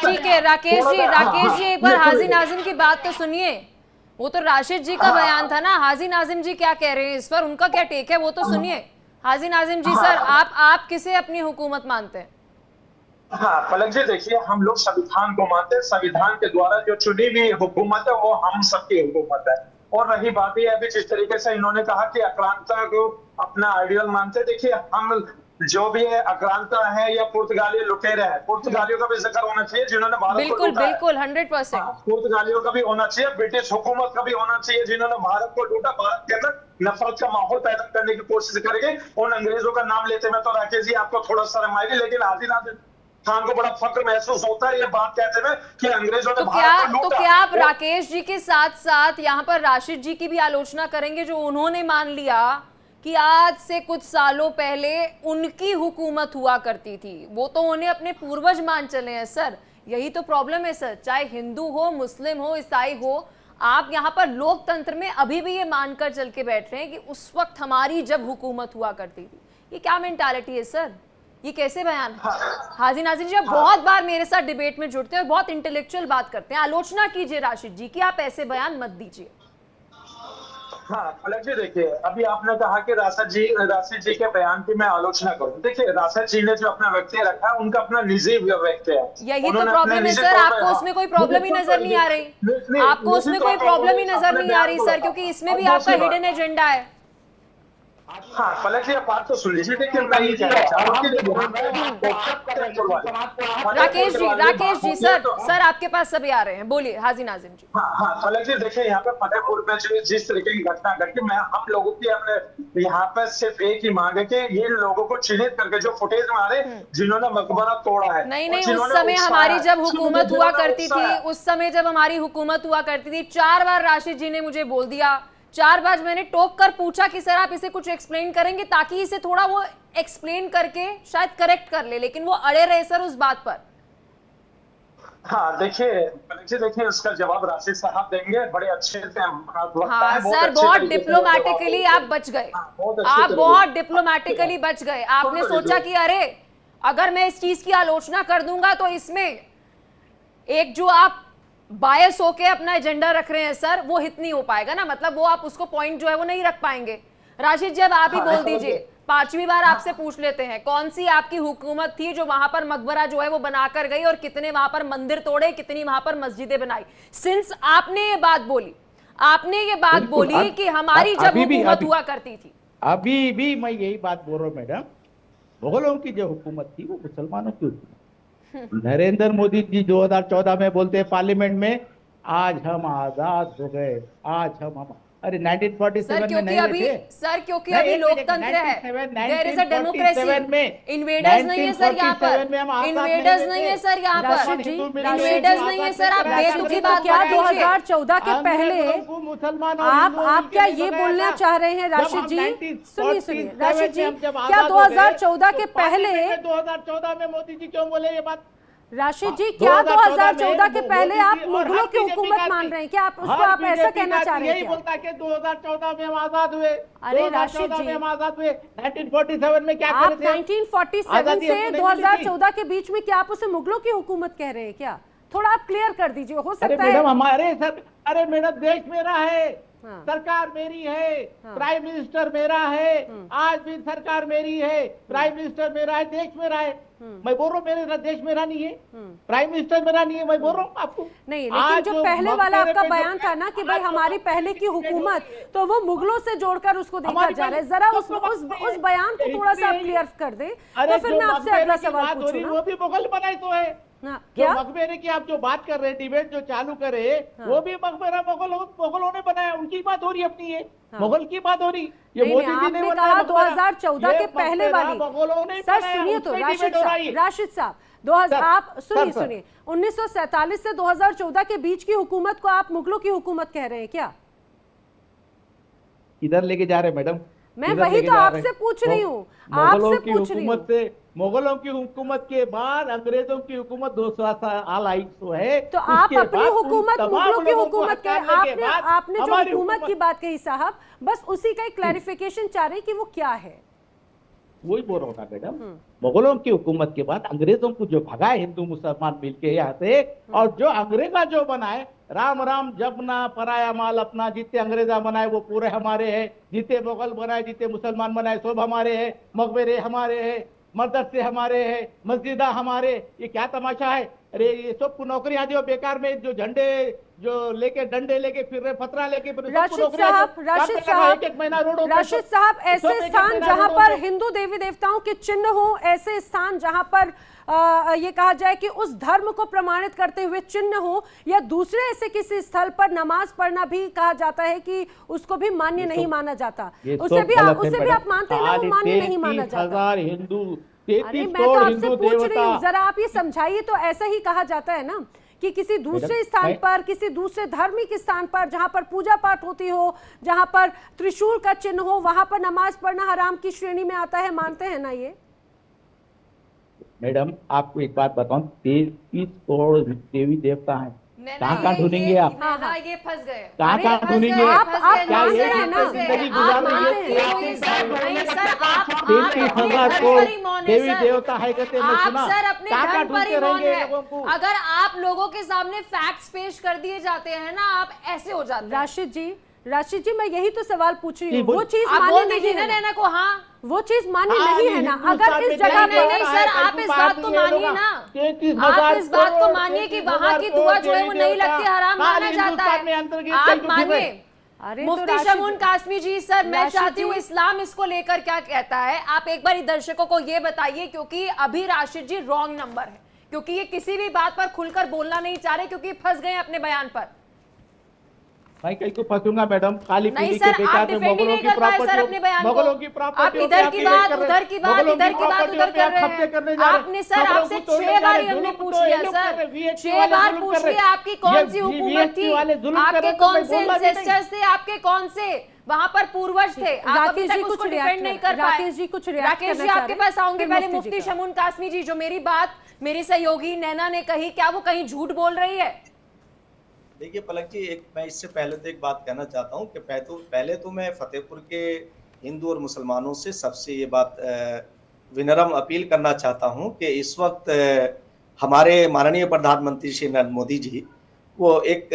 ठीक है राकेश जी, एक बार हाजी नाजिम की बात तो सुनिए। वो तो राशिद जी का बयान था ना, हाजी नाजिम जी क्या कह रहे हैं इस पर, उनका क्या टेक है वो तो सुनिए। हाजी नाजिम जी सर, आप किसे अपनी हुकूमत मानते हैं? हाँ पलक जी, देखिए हम लोग संविधान को मानते हैं, संविधान के द्वारा जो चुनी हुई हुकूमत है वो हम सबकी हुकूमत है। और रही बात यह अभी जिस तरीके से इन्होंने कहा कि आक्रांता को अपना आइडियल मानते हैं, देखिए हम जो भी है आक्रांता है या पुर्तगाली लुटेरे हैं, पुर्तगालियों का भी जिक्र होना चाहिए जिन्होंने भारत बिल्कुल 100%। पुर्तगालियों का भी होना चाहिए, ब्रिटिश हुकूमत का भी होना चाहिए जिन्होंने भारत को लूटा, भारत के अंदर नफरत का माहौल पैदा करने की कोशिश करेंगे। उन अंग्रेजों का नाम लेते में तो राकेश जी आपको थोड़ा शर्म आएगी, लेकिन हाजी नाजिम खान को बड़ा फक्र महसूस होता है ये बात कहते हुए कि अंग्रेजों ने भारत को लूटा। तो क्या आप राकेश जी के साथ साथ यहाँ पर राशिद जी की भी आलोचना करेंगे, जो उन्होंने मान लिया कि आज से कुछ सालों पहले उनकी हुकूमत हुआ करती थी, वो तो उन्हें अपने पूर्वज मान चले हैं सर। यही तो प्रॉब्लम है सर, चाहे हिंदू हो, मुस्लिम हो, ईसाई हो, आप यहाँ पर लोकतंत्र में अभी भी ये मानकर चल के बैठ रहे हैं कि उस वक्त हमारी जब हुकूमत हुआ करती थी। ये क्या मेंटालिटी है सर, ये कैसे बयान है? हाजी नाजिर जी, आप बहुत बार मेरे साथ डिबेट में जुड़ते हैं, बहुत इंटेलेक्चुअल बात करते हैं, आलोचना कीजिए राशिद जी की, आप ऐसे बयान मत दीजिए। हाँ पलक जी, देखिए अभी आपने कहा कि राशिद जी के बयान की मैं आलोचना करूं। देखिए राशिद जी ने जो अपना व्यक्ति रखा है उनका अपना निजी व्यक्ति है, यही तो प्रॉब्लम है सर। आपको उसमें कोई प्रॉब्लम ही नजर नहीं आ रही, आपको उसमें कोई प्रॉब्लम ही नजर नहीं आ रही सर, क्योंकि इसमें भी आपका हिडन एजेंडा है। हाँ पलक जी आप बात तो सुन लीजिए। देखिए मैं ये कहना चाह रहा हूँ राकेश जी सर आपके पास सभी आ रहे हैं, बोलिए हाजी नाजिम जी। हाँ पलक जी देखिए यहाँ पे फतेहपुर में जिस तरीके की घटना घटी, मैं हम लोगों की अपने यहाँ पे सिर्फ एक ही मांग है कि ये लोगों को चिन्हित करके जो फुटेज में आ रहे जिन्होंने मकबरा तोड़ा है। नहीं उस समय हमारी जब हुकूमत हुआ करती थी, उस समय जब हमारी हुकूमत हुआ करती थी 4 बार राशिद जी ने मुझे बोल दिया, 4 बार मैंने टोक कर पूछा कि सर आप इसे कुछ एक्सप्लेन करेंगे, ताकि इसे थोड़ा वो एक्सप्लेन करके शायद करेक्ट कर ले, लेकिन वो अड़े रहे सर उस बात पर। हाँ देखिए उसका जवाब राशिद साहब देंगे बड़े अच्छे से। हाँ सर बहुत डिप्लोमेटिकली आप बच गए, आप बहुत डिप्लोमेटिकली बच गए। आपने सोचा कि अरे अगर मैं इस चीज की आलोचना कर दूंगा तो इसमें एक जो आप बायस होके अपना एजेंडा रख रहे हैं सर, वो हित नहीं हो पाएगा ना, मतलब वो आप उसको पॉइंट जो है वो नहीं रख पाएंगे। राशिद जी अब आप ही बोल दीजिए, 5वीं बार आपसे पूछ लेते हैं, कौन सी आपकी हुकूमत थी जो वहां पर मकबरा जो है वो बनाकर गई और कितने वहां पर मंदिर तोड़े, कितनी वहां पर मस्जिदें बनाई? सिंस आपने ये बात बोली कि हमारी जब हुकूमत हुआ करती थी, अभी भी मैं यही बात बोल रहा हूँ मैडम, मुगलों की जो हुकूमत थी वो मुसलमानों की हुकूमत। नरेंद्र मोदी जी 2014 में बोलते हैं पार्लियामेंट में, आज हम आजाद हो गए, आज हम अरे 1947 में नहीं थे सर, क्योंकि अभी लोकतंत्र है, there is a democracy. Invaders नहीं है सर यहाँ पर, इन्वेडर्स नहीं है सर यहाँ पर, इन्वेडर्स नहीं है सर। आप बेतुकी बात क्या 2014 के पहले आप क्या ये बोलना चाह रहे हैं राशिद जी? सुनिए राशिद जी, क्या 2014 के पहले 2014 में मोदी जी क्यों बोले ये बात? राशिद जी क्या 2014 के पहले आप मुगलों की हुकूमत मान रहे हैं? क्या आप उसको आप ऐसा कहना चाह रहे हैं? यही बोलता है कि 2014 में हम आजाद हुए। अरे राशिद जी, हम आजाद हुए 1947 में क्या आप 1947 से 2014 के बीच में क्या आप उसे मुगलों की हुकूमत कह रहे हैं क्या? थोड़ा आप क्लियर कर दीजिए, हो सकता है। मैडम हमारे सर, अरे मैडम देश मेरा है, सरकार मेरी है, प्राइम मिनिस्टर मेरा है, आज भी सरकार मेरी है, प्राइम मिनिस्टर मेरा है, देश मेरा है। मैं बोल रहा हूँ मेरे देश मेरा नहीं है, प्राइम मिनिस्टर मेरा नहीं है, मैं बोल रहा हूँ आपको। नहीं, लेकिन जो पहले वाला आपका बयान था ना कि भाई हमारी पहले की हुकूमत, तो वो मुगलों से जोड़कर उसको देखा जा रहा है। जरा उस बयान को थोड़ा सा क्लियर कर दे, तो फिर मैं आपसे अगला सवाल पूछूंगा। वो भी मुगल बनाए तो है क्या? मकबरे की आप जो बात कर रहे हैं, डिबेट जो चालू कर रहे हैं, वो भी मकबरा मुगलों ने बनाया, उनकी बात हो रही अपनी है, मुगल की बात हो रही। ये मोदी जी ने कहा 2014 के पहले वाली। सर सुनिए तो राशिद साहब, आप सुनिए 1947 से 2014 के बीच की हुकूमत को आप मुगलों की हुकूमत कह रहे हैं क्या? किधर लेके जा रहे हैं मैडम? मैं वही तो आपसे पूछ रही हूँ, आपसे पूछ रही हूँ। मुगलों की हुकूमत के बाद अंग्रेजों की हुकूमत 200 साल आई तो है, तो आप अपनी हुकूमत मुगलों की हुकूमत के आपने जो हुकूमत की बात कही साहब, बस उसी का एक क्लैरिफिकेशन चाह रहे हैं कि वो क्या है। वही बोल रहा हूँ ना मैडम, मुगलों की हुकूमत के बाद अंग्रेजों को जो भगाए हिंदू मुसलमान मिलके यहाँ से, और जो अंग्रेजा जो बनाए, राम राम जपना पराया माल अपना, जितने अंग्रेजा बनाए वो पूरे हमारे हैं, जितने मुगल बनाए, जितने मुसलमान बनाए सब हमारे हैं, मकबरे हमारे हैं, मदरसे हमारे हैं, मस्जिदा हमारे। ये क्या तमाशा है? अरे ये सबको नौकरियां दो, बेकार में जो झंडे जो लेके डंडे लेके फिर रहे, पतरा लेके राशिद साहब ऐसे स्थान जहां पर हिंदू देवी देवताओं के चिन्ह हो, ऐसे स्थान जहां पर ये कहा जाए कि उस धर्म को प्रमाणित करते हुए चिन्ह हो, या दूसरे ऐसे किसी स्थल पर नमाज पढ़ना भी कहा जाता है कि उसको भी मान्य नहीं माना जाता, उसे भी आप मानते हैं ना वो मान्य नहीं माना जाता? हिंदू, अरे मैं तो आपसे पूछ रही हूँ, जरा आप ये समझाइए तो। ऐसा ही कहा जाता है ना कि किसी दूसरे स्थान पर, किसी दूसरे धार्मिक स्थान पर जहां पर पूजा पाठ होती हो, जहां पर त्रिशूल का चिन्ह हो, वहां पर नमाज पढ़ना हराम की श्रेणी में आता है, मानते हैं ना ये? मैडम आपको एक बात बताऊं, 33 करोड़ देवी देवता हैं, कहाँ ढूंढेंगे आप? ये फंस गए, कहाँ ढूंढेंगे आप? क्या ये जिंदगी गुजार रही है? 33,000 करोड़ देवी देवता है कहते हैं, सर अपने धर्म पर ही मौन है। अगर आप लोगों के सामने फैक्ट्स पेश कर दिए जाते हैं ना, आप ऐसे हो जाते हैं। राशिद जी मैं यही तो सवाल पूछ रही हूँ, वो चीज मान्य नहीं है ना को? हाँ वो चीज मान्य नहीं है ना? अगर इस जगह नहीं सर, आप इस बात को मानिए ना, आप इस बात को मानिए कि वहाँ की दुआ जो है वो नहीं लगती, हराम माना जाता है। आप मानिए, अरे मुफ्ती तो शमून कासमी जी, सर मैं चाहती हूँ इस्लाम इसको लेकर क्या कहता है, आप एक बार दर्शकों को ये बताइए, क्योंकि अभी राशिद जी रॉन्ग नंबर है, क्योंकि ये किसी भी बात पर खुलकर बोलना नहीं चाह रहे, क्योंकि फंस गए अपने बयान पर। मैं कहीं को फंसूंगा मैडम? काली नहीं पीली सर, के आप बेटा डिफेंड ही नहीं कर पाए सर अपने बयान को। मुगलों की प्रॉपर्टी आप इधर की बात उधर की बात, इधर की बात उधर कर रहे हैं। आपने सर आपसे 6 बार हमने पूछ लिया सर, 6 बार पूछ लिया आपकी कौन सी हुकूमत थी, आपके कौन से एंसेस्टर्स थे, आपके कौन से वहां पर पूर्वज थे, आप अभी तक उसको डिफेंड नहीं कर पाए। राकेश जी कुछ राकेश जी आपके पास आऊंगे, पहले मुफ्ती शमून कासमी जी, जो मेरी बात मेरी सहयोगी नैना ने कही, क्या वो कहीं झूठ बोल रही है? देखिए पलक जी, एक मैं इससे पहले तो एक बात कहना चाहता हूँ कि पहले तो मैं फतेहपुर के हिंदू और मुसलमानों से सबसे ये बात विनम्र अपील करना चाहता हूँ कि इस वक्त हमारे माननीय प्रधानमंत्री श्री नरेंद्र मोदी जी वो एक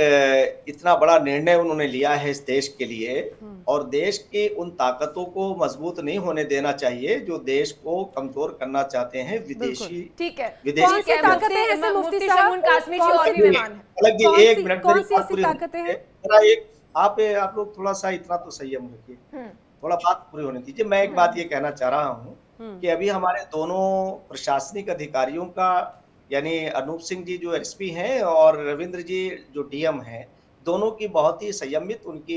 इतना बड़ा निर्णय उन्होंने लिया है इस देश के लिए, और देश की उन ताकतों को मजबूत नहीं होने देना चाहिए जो देश को कमजोर करना चाहते हैं विदेशी। ठीक है, विदेशी ताकतें हैं ऐसे मुफ्ती शमून कासमी जी और भी मेहमान हैं। अलग जी एक मिनट कौन सी ऐसी ताकतें हैं? आप लोग थोड़ा सा इतना तो संयम रखिए, थोड़ा बात पूरी होने दीजिए। मैं एक बात ये कहना चाह रहा हूँ कि अभी हमारे दोनों प्रशासनिक अधिकारियों का, यानी अनूप सिंह जी जो एसपी हैं और रविंद्र जी जो डीएम हैं, दोनों की बहुत ही संयमित उनकी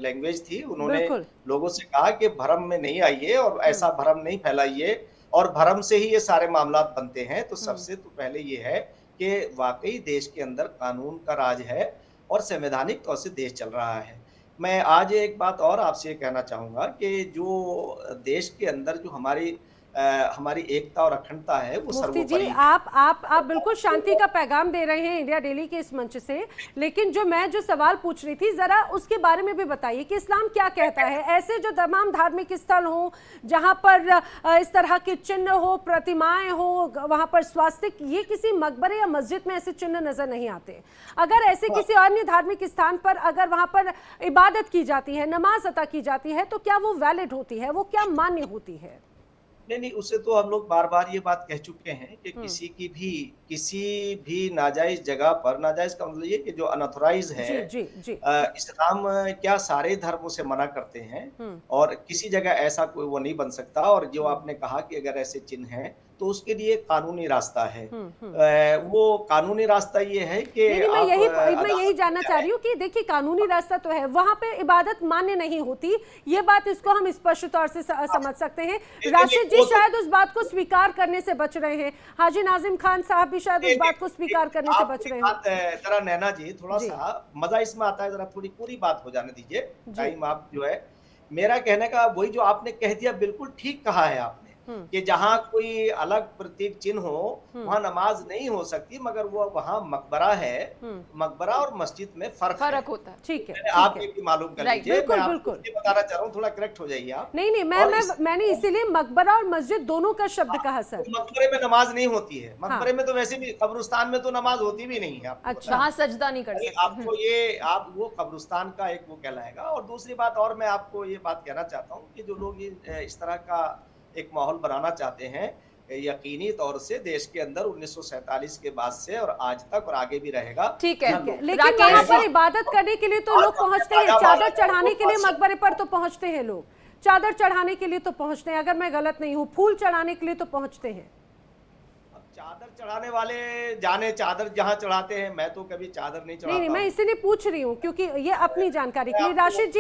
लैंग्वेज थी। उन्होंने लोगों से कहा कि भ्रम में नहीं आइए और ऐसा भ्रम नहीं फैलाइए, और भ्रम से ही ये सारे मामला बनते हैं। तो सबसे तो पहले ये है कि वाकई देश के अंदर कानून का राज है और संवैधानिक तौर से देश चल रहा है। मैं आज एक बात और आपसे कहना चाहूँगा कि जो देश के अंदर जो हमारी एकता और अखंडता है वो मुफ्ती सर्वोपरि। जी आप बिल्कुल शांति का पैगाम दे रहे हैं इंडिया डेली के इस मंच से, लेकिन जो सवाल पूछ रही थी जरा उसके बारे में भी बताइए कि इस्लाम क्या कहता है। ऐसे जो तमाम धार्मिक स्थल हो जहां पर इस तरह के चिन्ह हो, प्रतिमाएं हो, वहां पर स्वास्तिक, ये किसी मकबरे या मस्जिद में ऐसे चिन्ह नजर नहीं आते। अगर ऐसे किसी अन्य धार्मिक स्थान पर अगर वहां पर इबादत की जाती है, नमाज अता की जाती है, तो क्या वो वैलिड होती है, वो क्या मान्य होती है? नहीं, उससे तो हम लोग बार बार ये बात कह चुके हैं कि किसी भी नाजायज जगह पर, नाजायज का मतलब ये कि जो अनऑथराइज है, इस्लाम क्या सारे धर्मों से मना करते हैं और किसी जगह ऐसा कोई वो नहीं बन सकता। और जो आपने कहा कि अगर ऐसे चिन्ह हैं तो उसके लिए कानूनी रास्ता है। वो कानूनी रास्ता ये है कि मैं यही जानना चाह रही हूँ कि देखिए कानूनी रास्ता तो है, वहां पे इबादत मान्य नहीं होती, ये बात इसको हम स्पष्ट तौर से समझ सकते हैं। राशिद जी शायद उस बात को स्वीकार करने से बच रहे हैं, हाजी नाजिम खान साहब भी शायद उस बात को स्वीकार करने से बच रहे हैं। जरा नैना जी थोड़ा सा मजा इसमें आता है, जरा थोड़ी पूरी बात हो जाने दीजिए, टाइम आप जो है। मेरा कहने का वही जो आपने कह दिया बिल्कुल ठीक कहा है आपने कि जहाँ कोई अलग प्रतीक चिन्ह हो वहाँ नमाज नहीं हो सकती, मगर वो वहाँ मकबरा है, मकबरा और मस्जिद में फर्क होता है। ठीक है, आप ये भी मालूम कर लीजिए। बिल्कुल मैं बताना चाह रहा हूँ, थोड़ा करेक्ट हो जाइए आप। नहीं, मैंने इसीलिए मकबरा और मस्जिद दोनों का शब्द कहा सर। मकबरे में नमाज नहीं होती है, मकबरे में तो वैसे भी, कब्रिस्तान में तो नमाज होती भी नहीं है। अच्छा, वहाँ सजदा नहीं कर सकते आपको, आप वो कब्रिस्तान का एक वो कहलाएगा। और दूसरी बात और मैं आपको ये बात कहना चाहता हूँ कि जो लोग इस तरह का एक माहौल बनाना चाहते हैं, यकीनी तौर से देश के अंदर 1947 के बाद से और आज तक और आगे भी रहेगा। ठीक है, लेकिन वहाँ पर इबादत करने के लिए तो लोग पहुंचते हैं, चादर चढ़ाने के लिए मकबरे पर तो पहुंचते हैं लोग, चादर चढ़ाने के लिए तो पहुंचते हैं, अगर मैं गलत नहीं हूँ, फूल चढ़ाने के लिए तो पहुंचते हैं। चादर चढ़ाने वाले जाने चादर जहां चढ़ाते हैं, मैं तो कभी चादर नहीं चढ़ाता। नहीं, मैं इसीलिए पूछ रही हूँ क्योंकि ये अपनी जानकारी के लिए। राशिद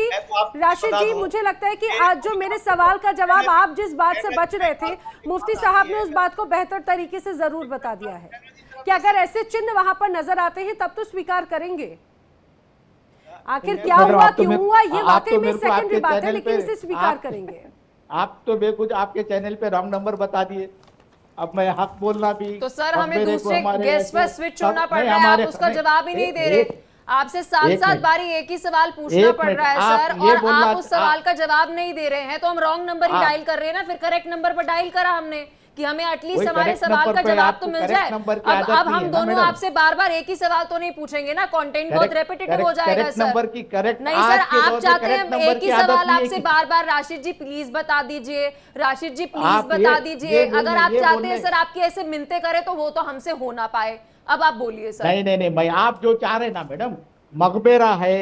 जी मुझे लगता है कि आज जो मेरे सवाल का जवाब आप जिस बात से बच रहे थे, मुफ्ती साहब ने उस बात को बेहतर तरीके से जरूर बता दिया है कि अगर ऐसे चिन्ह वहां पर नजर आते हैं तब तो स्वीकार करेंगे। आखिर क्या हुआ, क्यों हुआ, ये वाकई में सेकेंडरी बात है, लेकिन इसे स्वीकार करेंगे। आप तो बेकुछ आपके चैनल पे रॉन्ग नंबर बता दिए, अब मैं हक बोलना भी तो सर हमें दूसरे गेस्ट पर स्विच होना पड़ रहा है, आप उसका जवाब ही नहीं दे रहे। आपसे 7 बारी एक ही सवाल पूछना पड़ रहा है सर, और आप उस सवाल का जवाब नहीं दे रहे हैं, तो हम रॉन्ग नंबर ही डायल कर रहे हैं ना। फिर करेक्ट नंबर पर डायल करा हमने कि हमें एटलीस्ट हमारे सवाल का जवाब तो मिल जाए। अब हम दोनों आपसे बार बार एक ही सवाल तो नहीं पूछेंगे ना, कंटेंट बहुत रेपिटेटिव हो जाएगा सर। नहीं सर, आप चाहते हैं एक ही सवाल आपसे बार बार, राशिद जी प्लीज बता दीजिए, राशिद जी प्लीज बता दीजिए। अगर आप चाहते हैं सर आपकी ऐसे मिन्नतें करें तो वो तो हमसे हो ना पाए। अब आप बोलिए सर। नहीं, मैं आप जो चाह रहे ना मैडम, मकबरा है,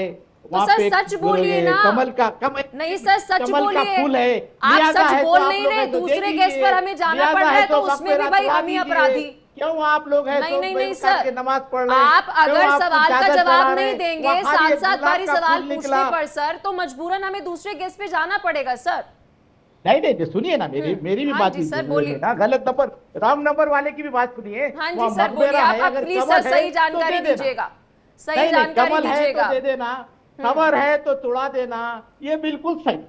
वहाँ सर पे सच बोलिए ना। कमल का नहीं सर सच कमल का बोलिए। फूल है, आप लिहाजा सच है तो बोल आप नहीं लोग रहे, हैं तो दे दूसरे केस दीजिए। पर हमें जाना लिहाजा पड़ रहा है है तो वक्त उसमें भी पे भाई रखवा हम ही दीजिए। अपराधी। क्यों आप लोग हैं नहीं तो नहीं नहीं बैठ के सर, नमाज पढ़ रहे हैं? आप क्यों अगर आप सवाल का चादर जवाब चढ़ा रहे नहीं हैं? देंगे वहाँ ये 7-7 गुलाब बारी का सवाल फूल पूछने निकला। पर सर, तो मजबूरन हमें दूसरे केस पे जाना पड़ेगा सर। नहीं नहीं सुनिए ना, मेरी भी हाँ बात जी सर, बोलिए। ना, गलत नंबर रॉन्ग नंबर वाले की भी बात सुनिए। हाँ जी वहाँ सर बोलिए, मकबरा है, आप अगर प्लीज कमल सर है सही तो जानकारी दे देना। दीजिएगा, सही नहीं, जानकारी कमल है दीजिएगा। तो दे देना, खबर है तो तोड़ा देना, ये बिल्कुल सही,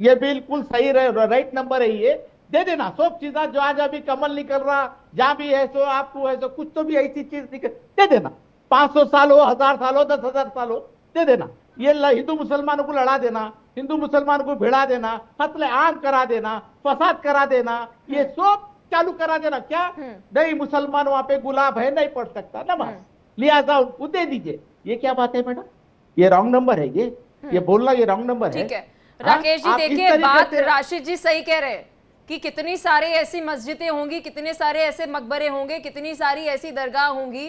ये बिल्कुल सही राइट नंबर है, ये दे देना। सब चीजें जहाँ भी कमल निकल रहा, जहाँ भी है सो आपको है तो कुछ तो भी ऐसी चीज निकल दे देना। 500 साल हो, 1000 साल हो, 10,000 साल हो, दे देना। ये हिंदू मुसलमानों को लड़ा देना, हिंदू मुसलमान को भिड़ा देना, कत्ले आम करा देना, फसाद करा देना, ये सब चालू करा देना। क्या नहीं, मुसलमान वहां पे गुलाब है, नहीं पढ़ सकता नमाज, लिहाजा उनको दे दीजिए। ये क्या बात है मैडम? ये रॉन्ग नंबर है, ये बोलना ये रॉन्ग नंबर है। ठीक है राकेश जी, देखिए बात राशिद जी सही कह रहे हैं कि कितनी सारी ऐसी मस्जिदें होंगी, कितने सारे ऐसे मकबरे होंगे, कितनी सारी ऐसी दरगाह होंगी,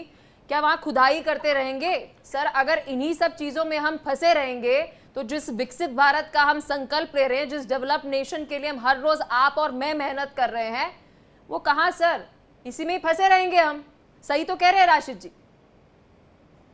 क्या वहां खुदाई करते रहेंगे? सर अगर इन्हीं सब चीजों में हम फंसे रहेंगे तो जिस विकसित भारत का हम संकल्प ले रहे हैं, जिस डेवलप नेशन के लिए हम हर रोज आप और मैं मेहनत कर रहे हैं, वो कहां सर? इसी में ही फंसे रहेंगे हम। सही तो कह रहे हैं राशिद जी।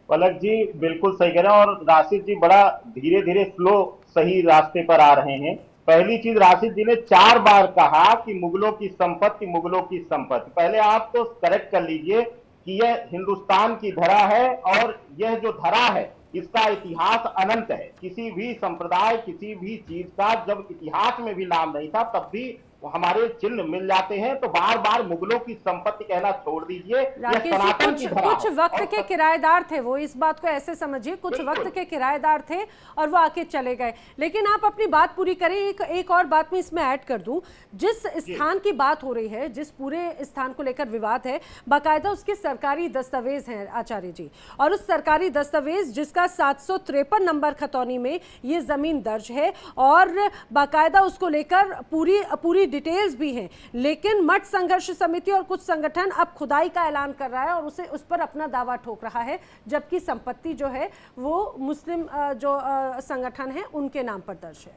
पलक जी बिल्कुल सही कह रहे हैं, और राशिद जी बड़ा धीरे धीरे स्लो सही रास्ते पर आ रहे हैं। पहली चीज, राशिद जी ने 4 बार कहा कि मुगलों की संपत्ति, मुगलों की संपत्ति। पहले आप तो करेक्ट कर लीजिए कि यह हिंदुस्तान की धरा है, और यह जो धरा है इसका इतिहास अनंत है। किसी भी संप्रदाय, किसी भी चीज का जब इतिहास में भी नाम नहीं था, तब भी हमारे चिन्ह मिल जाते हैं। तो बार बार मुगलों की संपत्ति कहना छोड़ दीजिए। कुछ वक्त के किराएदार थे वो, इस बात को ऐसे समझिए, कुछ वक्त के किराएदार थे और वो आके चले गए। लेकिन आप अपनी बात पूरी करें। एक और बात मैं इसमें ऐड कर दूं, जिस स्थान की बात हो रही है, जिस पूरे स्थान को लेकर विवाद है, बाकायदा उसके सरकारी दस्तावेज हैं आचार्य जी, और उस सरकारी दस्तावेज जिसका 753 नंबर खतौनी में ये जमीन दर्ज है, और बाकायदा उसको लेकर पूरी डिटेल्स भी हैं। लेकिन मठ संघर्ष समिति और कुछ संगठन अब खुदाई का ऐलान कर रहा है और उस पर अपना दावा ठोक रहा है, जबकि संपत्ति जो है वो मुस्लिम जो संगठन है उनके नाम पर दर्ज है।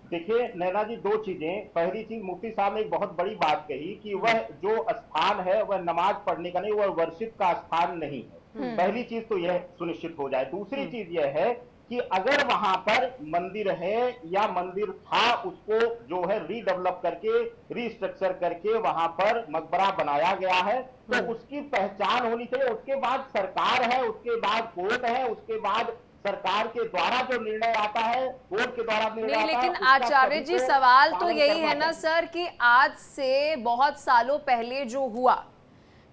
देखिए नैना जी, 2 चीजें। पहली चीज, मुफ्ती साहब ने एक बहुत बड़ी बात कही कि वह जो स्थान है वह नमाज पढ़ने का नहीं, वह वर्शिप का स्थान नहीं है। पहली चीज तो यह सुनिश्चित हो जाए। दूसरी चीज यह है कि अगर वहां पर मंदिर है या मंदिर था, उसको जो है रीडेवलप करके, रीस्ट्रक्चर करके वहां पर मकबरा बनाया गया है, तो उसकी पहचान होनी चाहिए। उसके बाद सरकार है, उसके बाद कोर्ट है, उसके बाद सरकार के द्वारा जो निर्णय आता है, कोर्ट के द्वारा निर्णय आता है। लेकिन आचार्य जी सवाल तो यही है ना सर कि आज से बहुत सालों पहले जो हुआ,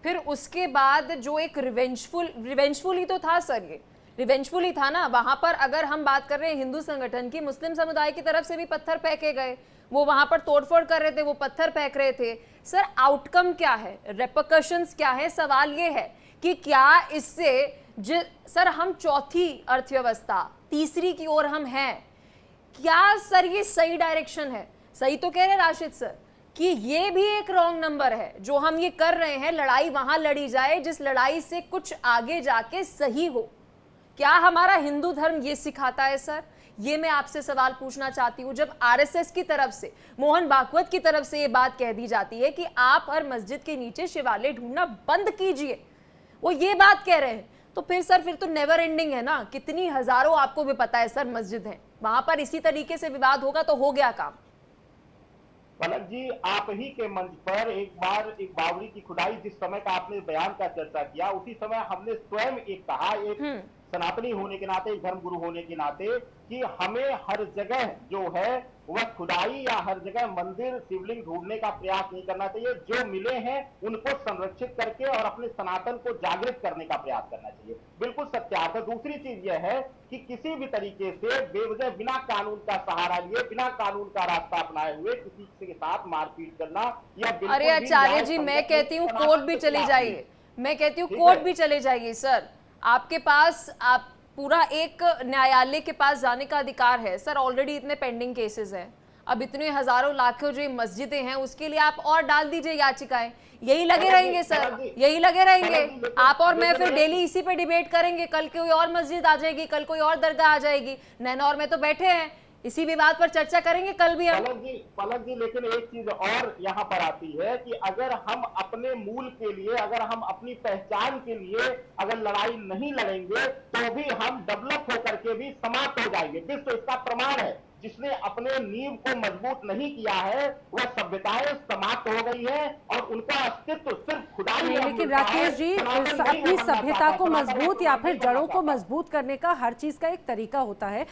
फिर उसके बाद जो एक रिवेंजफुल ही तो था सर, ये रिवेंजफुल ही था ना। वहां पर अगर हम बात कर रहे हैं हिंदू संगठन की, मुस्लिम समुदाय की तरफ से भी पत्थर फेंके गए, वो वहां पर तोड़फोड़ कर रहे थे, वो पत्थर फेंक रहे थे। सर आउटकम क्या है, रेपरकशंस क्या है? सवाल ये है कि क्या इससे सर हम चौथी अर्थव्यवस्था, तीसरी की ओर हम हैं, क्या सर ये सही डायरेक्शन है? सही तो कह रहे राशिद सर कि ये भी एक रॉन्ग नंबर है जो हम ये कर रहे हैं। लड़ाई वहां लड़ी जाए जिस लड़ाई से कुछ आगे जाके सही हो। क्या हमारा हिंदू धर्म ये सिखाता है सर? ये मैं आपसे सवाल पूछना चाहती हूं। जब आरएसएस की तरफ से, मोहन भागवत की तरफ से ये बात कह दी जाती है कि आप हर मस्जिद के नीचे शिवालय ढूंढना बंद कीजिए, वो ये बात कह रहे हैं, तो फिर तो नेवर एंडिंग है ना। कितनी हजारों, आपको भी पता है सर, मस्जिद हैं वहां पर। इसी तरीके से विवाद होगा तो हो गया काम। पलक जी, आप ही के मंच पर एक बार एक बावड़ी की खुदाई, जिस समय का आपने बयान का चर्चा किया, उसी समय हमने स्वयं एक कहा, एक सनातनी होने के नाते, एक धर्म गुरु होने के नाते, कि हमें हर जगह जो है वह खुदाई या हर जगह मंदिर, शिवलिंग ढूंढने का प्रयास नहीं करना चाहिए। जो मिले हैं उनको संरक्षित करके और अपने सनातन को जागृत करने का प्रयास करना चाहिए। बिल्कुल सत्यार्थ है। दूसरी चीज यह है कि किसी भी तरीके से बेवजह बिना कानून का सहारा लिए, बिना कानून का रास्ता अपनाए हुए किसी के साथ मारपीट करना या अरे आचार्य जी, मैं कहती हूँ कोर्ट भी चले जाइए, मैं कहती हूँ कोर्ट भी चले जाइए सर। आपके पास पूरा एक न्यायालय के पास जाने का अधिकार है सर। ऑलरेडी इतने पेंडिंग केसेस हैं, अब इतने हजारों लाखों जो मस्जिदें हैं उसके लिए आप और डाल दीजिए याचिकाएं, यही लगे रहेंगे सर, यही लगे रहेंगे। आप और मैं फिर डेली इसी पे डिबेट करेंगे, कल कोई और मस्जिद आ जाएगी, कल कोई और दरगाह आ जाएगी। नैनौर में तो बैठे हैं, इसी विवाद पर चर्चा करेंगे कल भी हम। पलक जी लेकिन एक चीज और यहाँ पर आती है कि अगर हम अपने मूल के लिए, अगर हम अपनी पहचान के लिए अगर लड़ाई नहीं लड़ेंगे तो भी हम डेवलप होकर के भी समाप्त हो जाएंगे। विश्व इसका प्रमाण है, जिसने अपने नींव को मजबूत नहीं किया है वह सभ्यताएं समाप्त हो गई है और उनका अस्तित्व सिर्फ खुदाई में। लेकिन राकेश जी, अपनी सभ्यता को मजबूत या फिर जड़ों को मजबूत करने का हर चीज का एक तरीका होता है।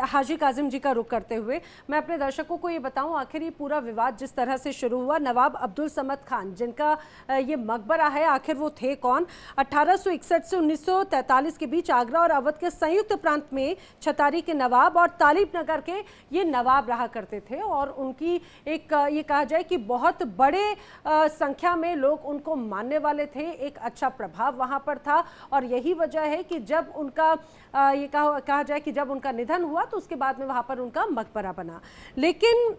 हाजी काजिम जी का रुख करते हुए मैं अपने दर्शकों को ये बताऊं, आखिर ये पूरा विवाद जिस तरह से शुरू हुआ, नवाब अब्दुल समद खान जिनका ये मकबरा है, आखिर वो थे कौन? 1861 से 1943 के बीच आगरा और अवध के संयुक्त प्रांत में छतारी के नवाब और तालिब नगर के ये नवाब रहा करते थे और उनकी एक ये कहा जाए कि बहुत बड़े संख्या में लोग उनको मानने वाले थे, एक अच्छा प्रभाव वहाँ पर था। और यही वजह है कि जब उनका ये कहा जाए कि जब उनका निधन हुआ तो उसके बाद में वहाँ पर उनका मकबरा बना। लेकिन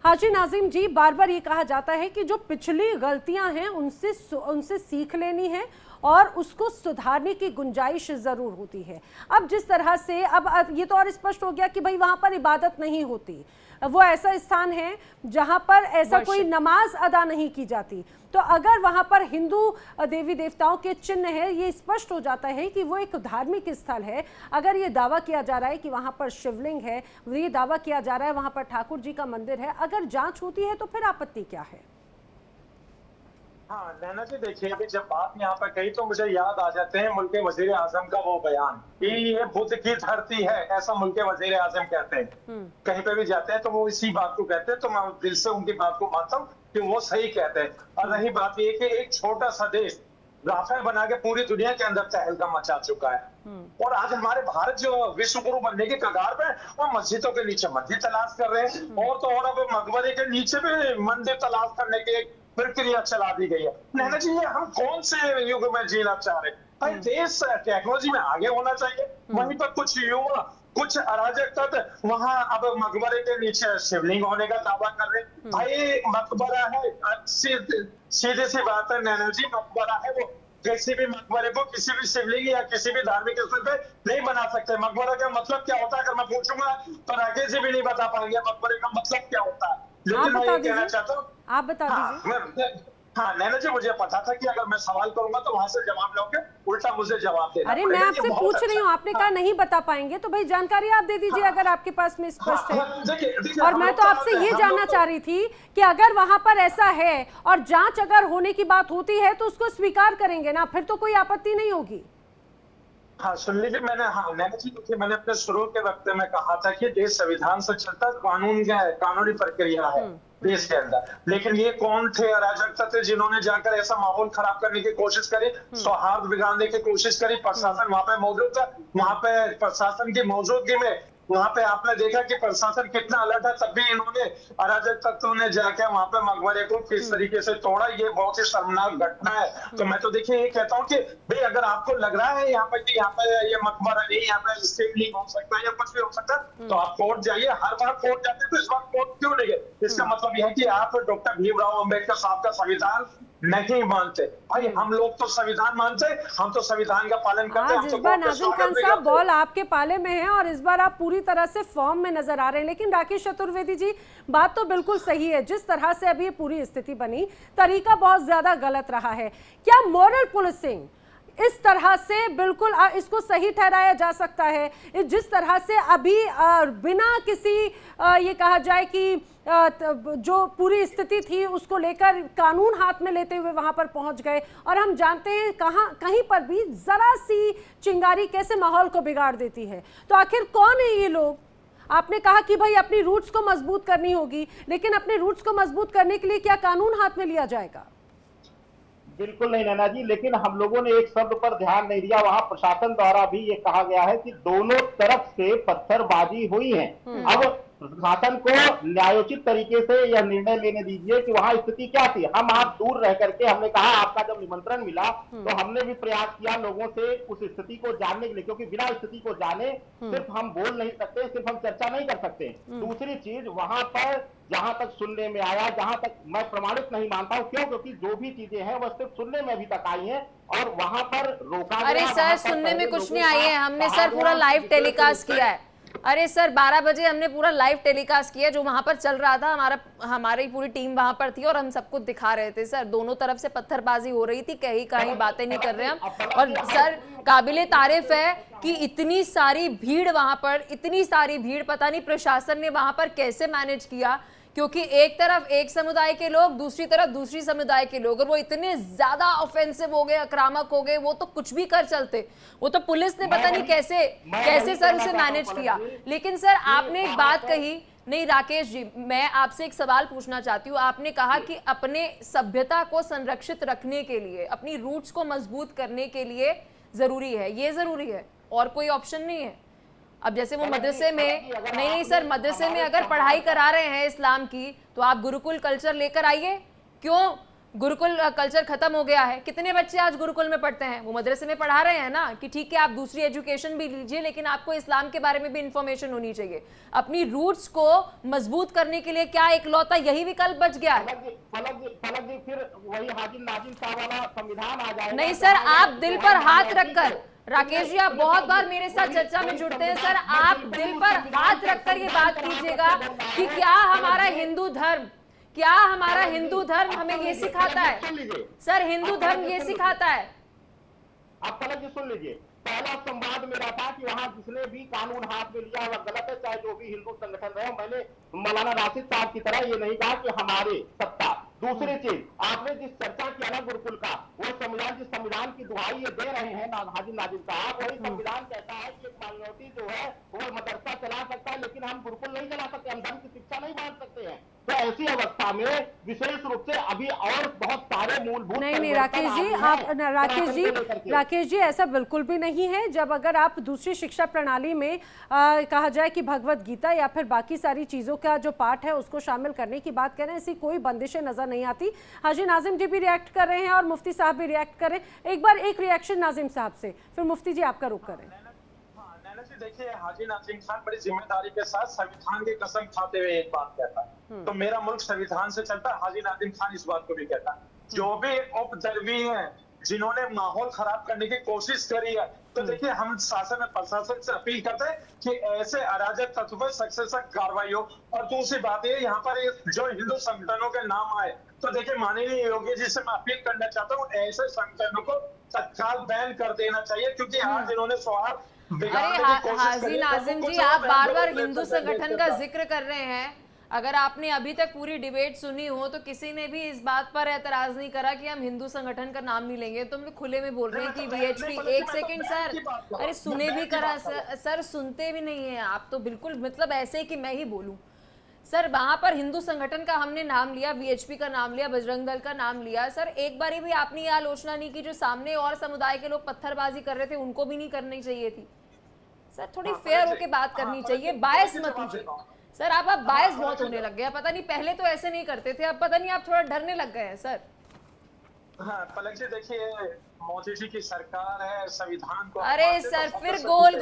हाजी नाजिम जी, बार बार ये कहा जाता है कि जो पिछली गलतियां हैं उनसे सीख लेनी है और उसको सुधारने की गुंजाइश जरूर होती है। अब जिस तरह से अब ये तो और स्पष्ट हो गया कि भाई वहां पर इबादत नहीं होती, वो ऐसा स्थान है जहां पर ऐसा कोई नमाज अदा नहीं की जाती। तो अगर वहां पर हिंदू देवी देवताओं के चिन्ह है, ये स्पष्ट हो जाता है कि वो एक धार्मिक स्थल है। अगर ये दावा किया जा रहा है कि वहां पर शिवलिंग है, ये दावा किया जा रहा है वहां पर ठाकुर जी का मंदिर है, अगर जांच होती है तो फिर आपत्ति क्या है? हाँ नैना जी, देखिए अभी जब बात यहाँ पर कही तो मुझे याद आ जाते हैं मुल्क वजीर आजम का वो बयान कि ये बुद्ध की धरती है, ऐसा मुल्क वजीर आजम कहते हैं। कहीं पे भी जाते हैं तो वो इसी बात को कहते हैं, तो मैं दिल से उनकी बात को मानता हूँ कि वो सही कहते हैं। और रही बात ये कि एक छोटा सा देश राफेल बना के पूरी दुनिया के अंदर तहलका मचा चुका है और आज हमारे भारत जो विश्व गुरु बनने के कगार पे, वो मस्जिदों के नीचे मंदिर तलाश कर रहे हैं और तो और अब मकबरे के नीचे भी मंदिर तलाश करने की प्रक्रिया चला दी गई है। नैना जी, ये हम कौन से युग में जीना चाह रहे हैं? भाई देश टेक्नोलॉजी में आगे होना चाहिए, वहीं पर कुछ युवा, कुछ अराजक तत्व वहां अब मकबरे के नीचे शिवलिंग होने का दावा कर रहे हैं। भाई मकबरा है, सीधी सी बात है नैना जी, मकबरा है, वो किसी भी मकबरे को किसी भी शिवलिंग या किसी भी धार्मिक स्थल पे नहीं बना सकते। मकबरा का मतलब क्या होता है अगर मैं पूछूंगा तो राकेश जी भी नहीं बता पाएंगे मकबरे का मतलब क्या होता है। लेकिन मैं ये कहना चाहता हूँ, आप बता दीजिए। हाँ नैना जी, मुझे पता था कि अगर मैं सवाल करूंगा तो वहां से जवाब लोगे, उल्टा मुझे जवाब देना। अरे मैं आपसे पूछ रही हूँ, आपने कहा नहीं बता पाएंगे तो भाई जानकारी आप दे दीजिए अगर आपके पास में स्पष्ट है। और मैं तो आपसे ये जानना चाह रही थी कि अगर वहां पर ऐसा है और जांच अगर होने की बात होती है तो उसको स्वीकार करेंगे ना, फिर तो कोई आपत्ति नहीं होगी। हाँ सुन लीजिए, नैना जी देखिए, मैंने अपने शुरू के वक्त में कहा था कि देश संविधान से चलता, कानूनी प्रक्रिया है देश के अंदर। लेकिन ये कौन थे अराजक तत्व जिन्होंने जाकर ऐसा माहौल खराब करने की कोशिश करी, सौहार्द बिगाड़ने की कोशिश करी? प्रशासन वहां पे मौजूद था, वहां पे प्रशासन की मौजूदगी में वहां पे आपने देखा कि प्रशासन कितना अलर्ट है, तब भी इन्होंने अराजक तत्वों ने जाके वहां पे मकबरे को किस तरीके से तोड़ा। ये बहुत ही शर्मनाक घटना है। तो मैं तो देखिए ये कहता हूँ कि भाई अगर आपको लग रहा है यहाँ पे कि यहाँ पे ये मकबरा नहीं, यहाँ पे शिवलिंग हो सकता है या कुछ भी हो सकता है, तो आप कोर्ट जाइए। हर बार कोर्ट जाते हैं तो इस बार कोर्ट क्यों नहीं गए? इसका मतलब यह है कि आप डॉक्टर भीमराव अम्बेडकर साहब का संविधान नहीं मानते। भाई हम लोग तो संविधान मानते, हम तो संविधान का पालन करते हैं। इस बार नाज़िम खान साहब बॉल आपके पाले में है और इस बार आप पूरी तरह से फॉर्म में नजर आ रहे हैं। लेकिन राकेश चतुर्वेदी जी, बात तो बिल्कुल सही है, जिस तरह से अभी ये पूरी स्थिति बनी, तरीका बहुत ज्यादा गलत रहा है। क्या मॉरल पुलिसिंग इस तरह से बिल्कुल इसको सही ठहराया जा सकता है? जिस तरह से अभी बिना किसी ये कहा जाए कि जो पूरी स्थिति थी उसको लेकर कानून हाथ में लेते हुए वहां पर पहुंच गए, और हम जानते हैं कहीं पर भी जरा सी चिंगारी कैसे माहौल को बिगाड़ देती है। तो आखिर कौन है ये लोग? आपने कहा कि भाई अपनी रूट्स को मजबूत करनी होगी, लेकिन अपने रूट्स को मजबूत करने के लिए क्या कानून हाथ में लिया जाएगा? बिल्कुल नहीं नैना जी, लेकिन हम लोगों ने एक शब्द पर ध्यान नहीं दिया। वहां प्रशासन द्वारा भी ये कहा गया है कि दोनों तरफ से पत्थरबाजी हुई है। अब प्रशासन को न्यायोचित तरीके से यह निर्णय लेने दीजिए कि वहां स्थिति क्या थी। हम आप दूर रह करके, हमने कहा आपका जब निमंत्रण मिला तो हमने भी प्रयास किया लोगों से उस स्थिति को जानने के लिए, क्योंकि बिना स्थिति को जाने सिर्फ हम बोल नहीं सकते, सिर्फ हम चर्चा नहीं कर सकते। दूसरी चीज, वहां पर जहां तक सुनने में आया, जहां तक मैं प्रमाणित नहीं मानता हूं, क्यों, क्योंकि जो भी चीजें हैं वह सिर्फ सुनने में अभी तक आई हैं और वहां पर रोका गया। अरे सर, सुनने में कुछ नहीं आई है, हमने सर पूरा लाइव टेलीकास्ट किया है। अरे सर 12 बजे हमने पूरा लाइव टेलीकास्ट किया, जो वहां पर चल रहा था, हमारी पूरी टीम वहां पर थी और हम सबको दिखा रहे थे। सर दोनों तरफ से पत्थरबाजी हो रही थी, कहीं बातें नहीं कर रहे हम। और सर काबिले तारीफ है कि इतनी सारी भीड़ वहां पर, इतनी सारी भीड़, पता नहीं प्रशासन ने वहां पर कैसे मैनेज किया, क्योंकि एक तरफ एक समुदाय के लोग, दूसरी तरफ दूसरी समुदाय के लोग, और वो इतने ज्यादा ऑफेंसिव हो गए, आक्रामक हो गए, वो तो कुछ भी कर चलते। वो तो पुलिस ने पता नहीं कैसे सर उसे मैनेज किया। लेकिन सर आपने एक बात कही, नहीं राकेश जी, मैं आपसे एक सवाल पूछना चाहती हूँ। आपने कहा कि अपने सभ्यता को संरक्षित रखने के लिए, अपनी रूट्स को मजबूत करने के लिए जरूरी है, ये जरूरी है, और कोई ऑप्शन नहीं है। अब जैसे वो मदरसे में, नहीं सर, मदरसे में अगर पढ़ाई करा रहे हैं इस्लाम की, तो आप गुरुकुल कल्चर लेकर आइए। क्यों गुरुकुल कल्चर खत्म हो गया है? कितने बच्चे आज गुरुकुल में पढ़ते हैं? वो मदरसे में पढ़ा रहे हैं ना, कि ठीक है आप दूसरी एजुकेशन भी लीजिए, लेकिन आपको इस्लाम के बारे में भी इंफॉर्मेशन होनी चाहिए। अपनी रूट्स को मजबूत करने के लिए क्या इकलौता यही विकल्प बच गया है? फिर वही हाजी नाजिम साहब वाला संविधान आ जाएगा। नहीं सर, आप दिल पर हाथ रखकर, राकेश जी आप बहुत बार मेरे साथ चर्चा में जुड़ते हैं, सर आप दिल पर हाथ रखकर ये बात कीजिएगा कि क्या हमारा हिंदू धर्म हमें ये सिखाता है? सर हिंदू धर्म ये सिखाता है। आप पहले जी सुन लीजिए, पहला संवाद मेरा था कि वहां जिसने भी कानून हाथ में लिया वह गलत है, चाहे जो भी हिंदू संगठन रहे। मैंने मौलाना राशिद साहब की तरह ये नहीं कहा कि हमारे सत्ता। दूसरी चीज, आपने जिस चर्चा किया ना गुरुकुल का, वो संविधान, जिस संविधान की दुहाई ये दे रहे हैं हाजी नाजिम साहब, वही संविधान कहता है कि एक माइनॉरिटी जो है वो मदरसा चला सकता है, लेकिन हम गुरुकुल नहीं चला सकते, हम धर्म की शिक्षा नहीं बांट सकते हैं। तो ऐसी अवस्था में विशेष रूप से अभी और बहुत सारे मूलभूत नहीं राकेश जी, आप राकेश जी ऐसा बिल्कुल भी नहीं है। जब अगर आप दूसरी शिक्षा प्रणाली में कहा जाए कि भगवत गीता या फिर बाकी सारी चीजों का जो पाठ है उसको शामिल करने की बात करें, ऐसी कोई बंदिशें नजर नहीं आती। हाजी नाजिम जी भी रिएक्ट कर रहे हैं और मुफ्ती साहब भी रिएक्ट करें। एक बार एक रिएक्शन नाजिम साहब से, फिर मुफ्ती जी आपका रुख करें। देखिए, हाजी नाजिम खान बड़ी जिम्मेदारी के साथ संविधान की कसम खाते हुए एक बात कहता है, तो मेरा मुल्क संविधान से चलता है। हाजी नाजिम खान इस बात को भी कहता है, जो भी उपद्रवी हैं, जिन्होंने माहौल खराब करने की कोशिश करी है, तो देखिए हम शासन में प्रशासन से अपील करते हैं कि ऐसे अराजक तत्व पर सख्त से सख्त कार्रवाई हो। और दूसरी बात ये, यहाँ पर जो हिंदू संगठनों के नाम आए, तो देखिए माननीय योगी जी से मैं अपील करना चाहता हूँ, ऐसे संगठनों को तत्काल बैन कर देना चाहिए, क्योंकि आज इन्होंने सौहार्द। अरे हाजी नाजिम जी, आप बार बार हिंदू संगठन का जिक्र कर रहे हैं। अगर आपने अभी तक पूरी डिबेट सुनी हो तो किसी ने भी इस बात पर एतराज नहीं करा कि हम हिंदू संगठन का नाम नहीं लेंगे। तो हम खुले में बोल रहे हैं कि वीएचपी, एक सेकंड सर, अरे सुने भी करा सर, सुनते भी नहीं है आप तो, बिल्कुल मतलब ऐसे कि मैं ही बोलूं। सर वहां पर हिंदू संगठन का हमने नाम लिया, वीएचपी का नाम लिया, बजरंग दल का नाम लिया। सर एक बारी भी आपने ये आलोचना नहीं की जो सामने और समुदाय के लोग पत्थरबाजी कर रहे थे उनको भी नहीं करनी चाहिए थी? सर थोड़ी फेयर होके बात करनी चाहिए, बायस मत कीजिए। सर आप बायस बहुत होने लग गए, पता नहीं पहले तो ऐसे नहीं करते थे, अब पता नहीं आप थोड़ा डरने लग गए हैं सर। हाँ पलक जी, देखिए मोदी जी की सरकार है, संविधान को। अरे सर फिर गोल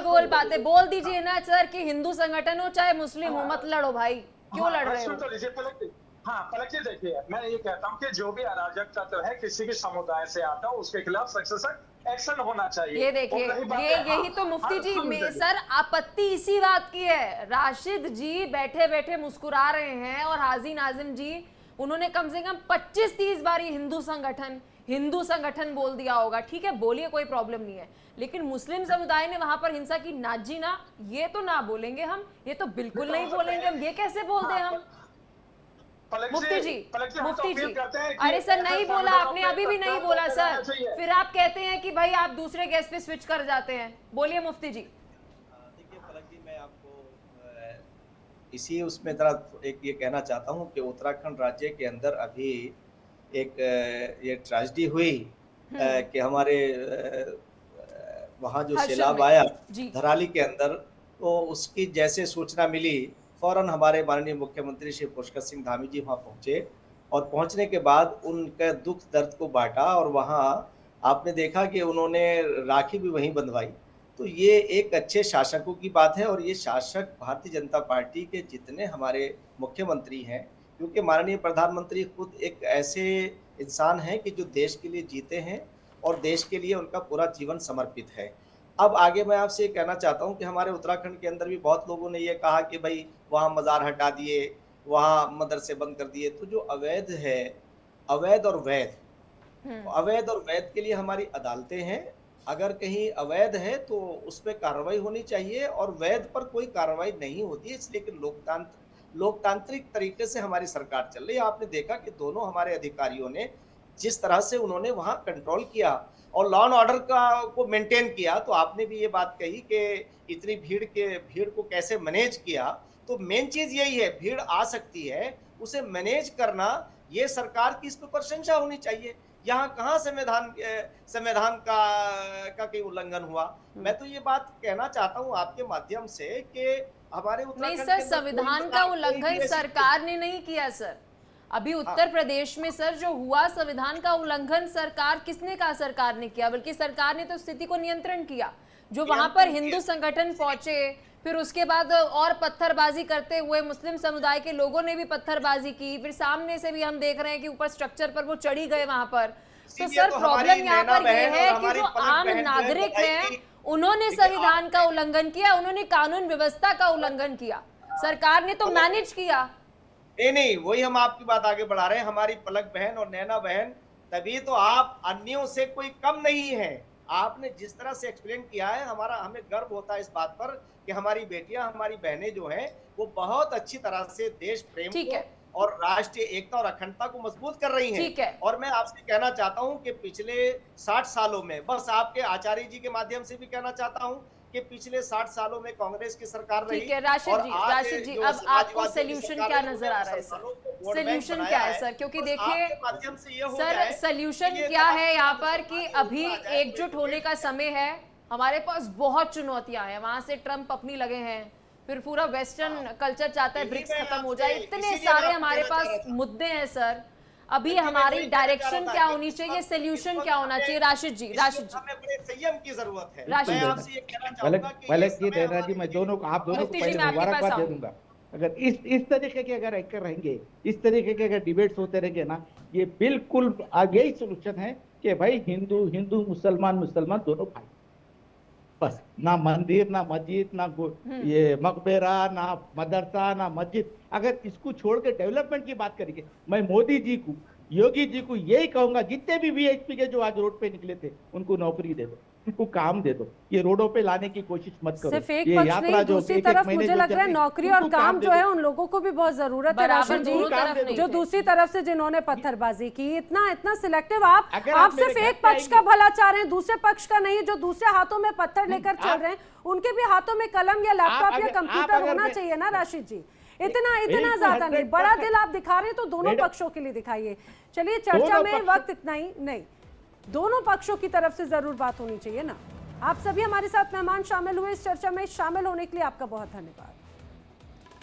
गोल बातें बोल दीजिए ना सर, कि हिंदू संगठन हो चाहे मुस्लिम हो, मत लड़ो भाई, क्यों लड़ रहे हो? हाँ पलक जी, देखिए मैं ये कहता हूँ कि जो भी अराजक तत्व है किसी भी समुदाय से आता हो, उसके खिलाफ सख्त से सख्त एक्शन होना चाहिए। ये देखिए, यही तो मुफ्ती जी सर आपत्ति इसी बात की है। राशिद जी बैठे बैठे मुस्कुरा रहे हैं और हाजी नाजिम जी, उन्होंने कम से कम 25-30 बार हिंदू संगठन बोल दिया होगा। ठीक है बोलिए, कोई प्रॉब्लम नहीं है, लेकिन मुस्लिम समुदाय ने वहां पर हिंसा की नाजी ना, ये तो ना बोलेंगे हम, ये तो बिल्कुल नहीं बोलेंगे हम। ये कैसे बोल दें हम? मुफ्ती जी, अरे सर नहीं बोला आपने, अभी भी नहीं बोला सर, फिर आप कहते हैं कि भाई आप दूसरे गेस्ट पे स्विच कर जाते हैं। बोलिए मुफ्ती जी। देखिए पलक जी, मैं आपको इसी उसमें जरा एक ये कहना चाहता हूँ कि उत्तराखंड राज्य के अंदर अभी एक ये ट्रेजेडी हुई कि हमारे वहाँ जो सैलाब आया धराली के अंदर, तो उसकी जैसे सूचना मिली, फौरन हमारे माननीय मुख्यमंत्री श्री पुष्कर सिंह धामी जी वहाँ पहुँचे और पहुँचने के बाद उनका दुख दर्द को बांटा और वहाँ आपने देखा कि उन्होंने राखी भी वहीं बंधवाई। तो ये एक अच्छे शासकों की बात है और ये शासक भारतीय जनता पार्टी के जितने हमारे मुख्यमंत्री हैं, क्योंकि माननीय प्रधानमंत्री खुद एक ऐसे इंसान हैं कि जो देश के लिए जीते हैं और देश के लिए उनका पूरा जीवन समर्पित है। अब आगे मैं आपसे ये कहना चाहता हूँ कि हमारे उत्तराखंड के अंदर भी बहुत लोगों ने ये कहा कि भाई वहाँ मज़ार हटा दिए, वहाँ मदरसे बंद कर दिए। तो जो अवैध है, अवैध और वैध, अवैध और वैध के लिए हमारी अदालतें हैं। अगर कहीं अवैध है तो उस पर कार्रवाई होनी चाहिए और वैध पर कोई कार्रवाई नहीं होती है, इसलिए कि लोकतांत्रिक तरीके से हमारी सरकार चल रही है। आपने देखा कि दोनों हमारे अधिकारियों ने जिस तरह से उन्होंने वहाँ कंट्रोल किया और लॉ एंड ऑर्डर को मेंटेन किया, तो आपने भी ये बात कही कि इतनी भीड़ को कैसे मैनेज किया। तो मेन चीज यही है, भीड़ आ सकती है, उसे मैनेज करना, ये सरकार की इस पर प्रशंसा होनी चाहिए। यहाँ कहाँ संविधान का कोई उल्लंघन हुआ। मैं तो ये बात कहना चाहता हूँ आपके माध्यम से कि हमारे नहीं सर, संविधान का उल्लंघन सरकार ने नहीं किया सर। अभी उत्तर प्रदेश में सर जो हुआ, संविधान का उल्लंघन सरकार किसने कहा सरकार ने किया, बल्कि सरकार ने तो स्थिति को नियंत्रण किया। जो वहां पर हिंदू संगठन पहुंचे, फिर उसके बाद और पत्थरबाजी करते हुए मुस्लिम समुदाय के लोगों ने भी पत्थरबाजी की, फिर सामने से भी हम देख रहे हैं कि ऊपर स्ट्रक्चर पर वो चढ़ी गए वहां पर। तो सर प्रॉब्लम यहाँ पर यह है कि जो आम नागरिक हैं उन्होंने संविधान का उल्लंघन किया, उन्होंने कानून व्यवस्था का उल्लंघन किया, सरकार ने तो मैनेज किया। नहीं, वही हम आपकी बात आगे बढ़ा रहे हैं। हमारी पलक बहन और नैना बहन, तभी तो आप अन्यों से कोई कम नहीं है। आपने जिस तरह से एक्सप्लेन किया है, हमें गर्व होता है इस बात पर कि हमारी बेटियां, हमारी बहनें जो हैं वो बहुत अच्छी तरह से देश प्रेम को और राष्ट्रीय एकता और अखंडता को मजबूत कर रही हैं। और मैं आपसे कहना चाहता हूं कि पिछले 60 सालों में, बस आपके आचार्य जी के माध्यम से भी कहना चाहता हूं कि पिछले 60 सालों में कांग्रेस की सरकार रही। ठीक है राशिद जी, अब आपको सोल्यूशन क्या नजर आ रहा है सर? सोल्यूशन क्या है सर? क्योंकि देखिए सर, सोल्यूशन क्या है यहाँ पर कि अभी एकजुट होने का समय है। हमारे पास बहुत चुनौतियां हैं, वहां से ट्रम्प अपनी लगे हैं, फिर पूरा वेस्टर्न कल्चर चाहता है ब्रिक्स खत्म हो जाए, इतने सारे हमारे पास मुद्दे हैं सर। अभी हमारी डायरेक्शन क्या होनी चाहिए, सोल्यूशन क्या होना चाहिए? राशिद जी संयम की जरूरत है। राशिद जी, मैं दोनों को, आप दोनों को पहले मुबारकबाद दे दूंगा। अगर इस तरीके के अगर एंकर रहेंगे, इस तरीके के अगर डिबेट्स होते रहेंगे ना, ये बिल्कुल आगे ही सोल्यूशन है कि भाई हिंदू मुसलमान दोनों भाई, बस ना मंदिर ना मस्जिद ना ये मकबरा ना मदरसा ना मस्जिद। अगर इसको छोड़ के डेवलपमेंट की बात करेंगे, मैं मोदी जी को, योगी जी को यही कहूंगा, जितने भी वीएचपी के जो आज रोड पे निकले थे उनको नौकरी दे दो, उनको काम दे दो, ये रोडों पे लाने की कोशिश मत करो। सिर्फ एक पक्ष नहीं, दूसरी तरफ मुझे लग रहा है नौकरी और काम जो है उन लोगों को भी बहुत जरूरत है राशिद जी, जो दूसरी तरफ से जिन्होंने पत्थरबाजी की। इतना सिलेक्टिव आप सिर्फ एक पक्ष का भला चाह रहे हैं, दूसरे पक्ष का नहीं। जो दूसरे हाथों में पत्थर लेकर चल रहे हैं उनके भी हाथों में कलम या लैपटॉप या कंप्यूटर होना चाहिए ना राशिद जी। इतना ज्यादा नहीं, बड़ा दिल आप दिखा रहे हैं तो दोनों पक्षों के लिए दिखाइए। चलिए, चर्चा में वक्त इतना ही नहीं, दोनों पक्षों की तरफ से जरूर बात होनी चाहिए ना। आप सभी हमारे साथ मेहमान शामिल हुए इस चर्चा में, शामिल होने के लिए आपका बहुत धन्यवाद।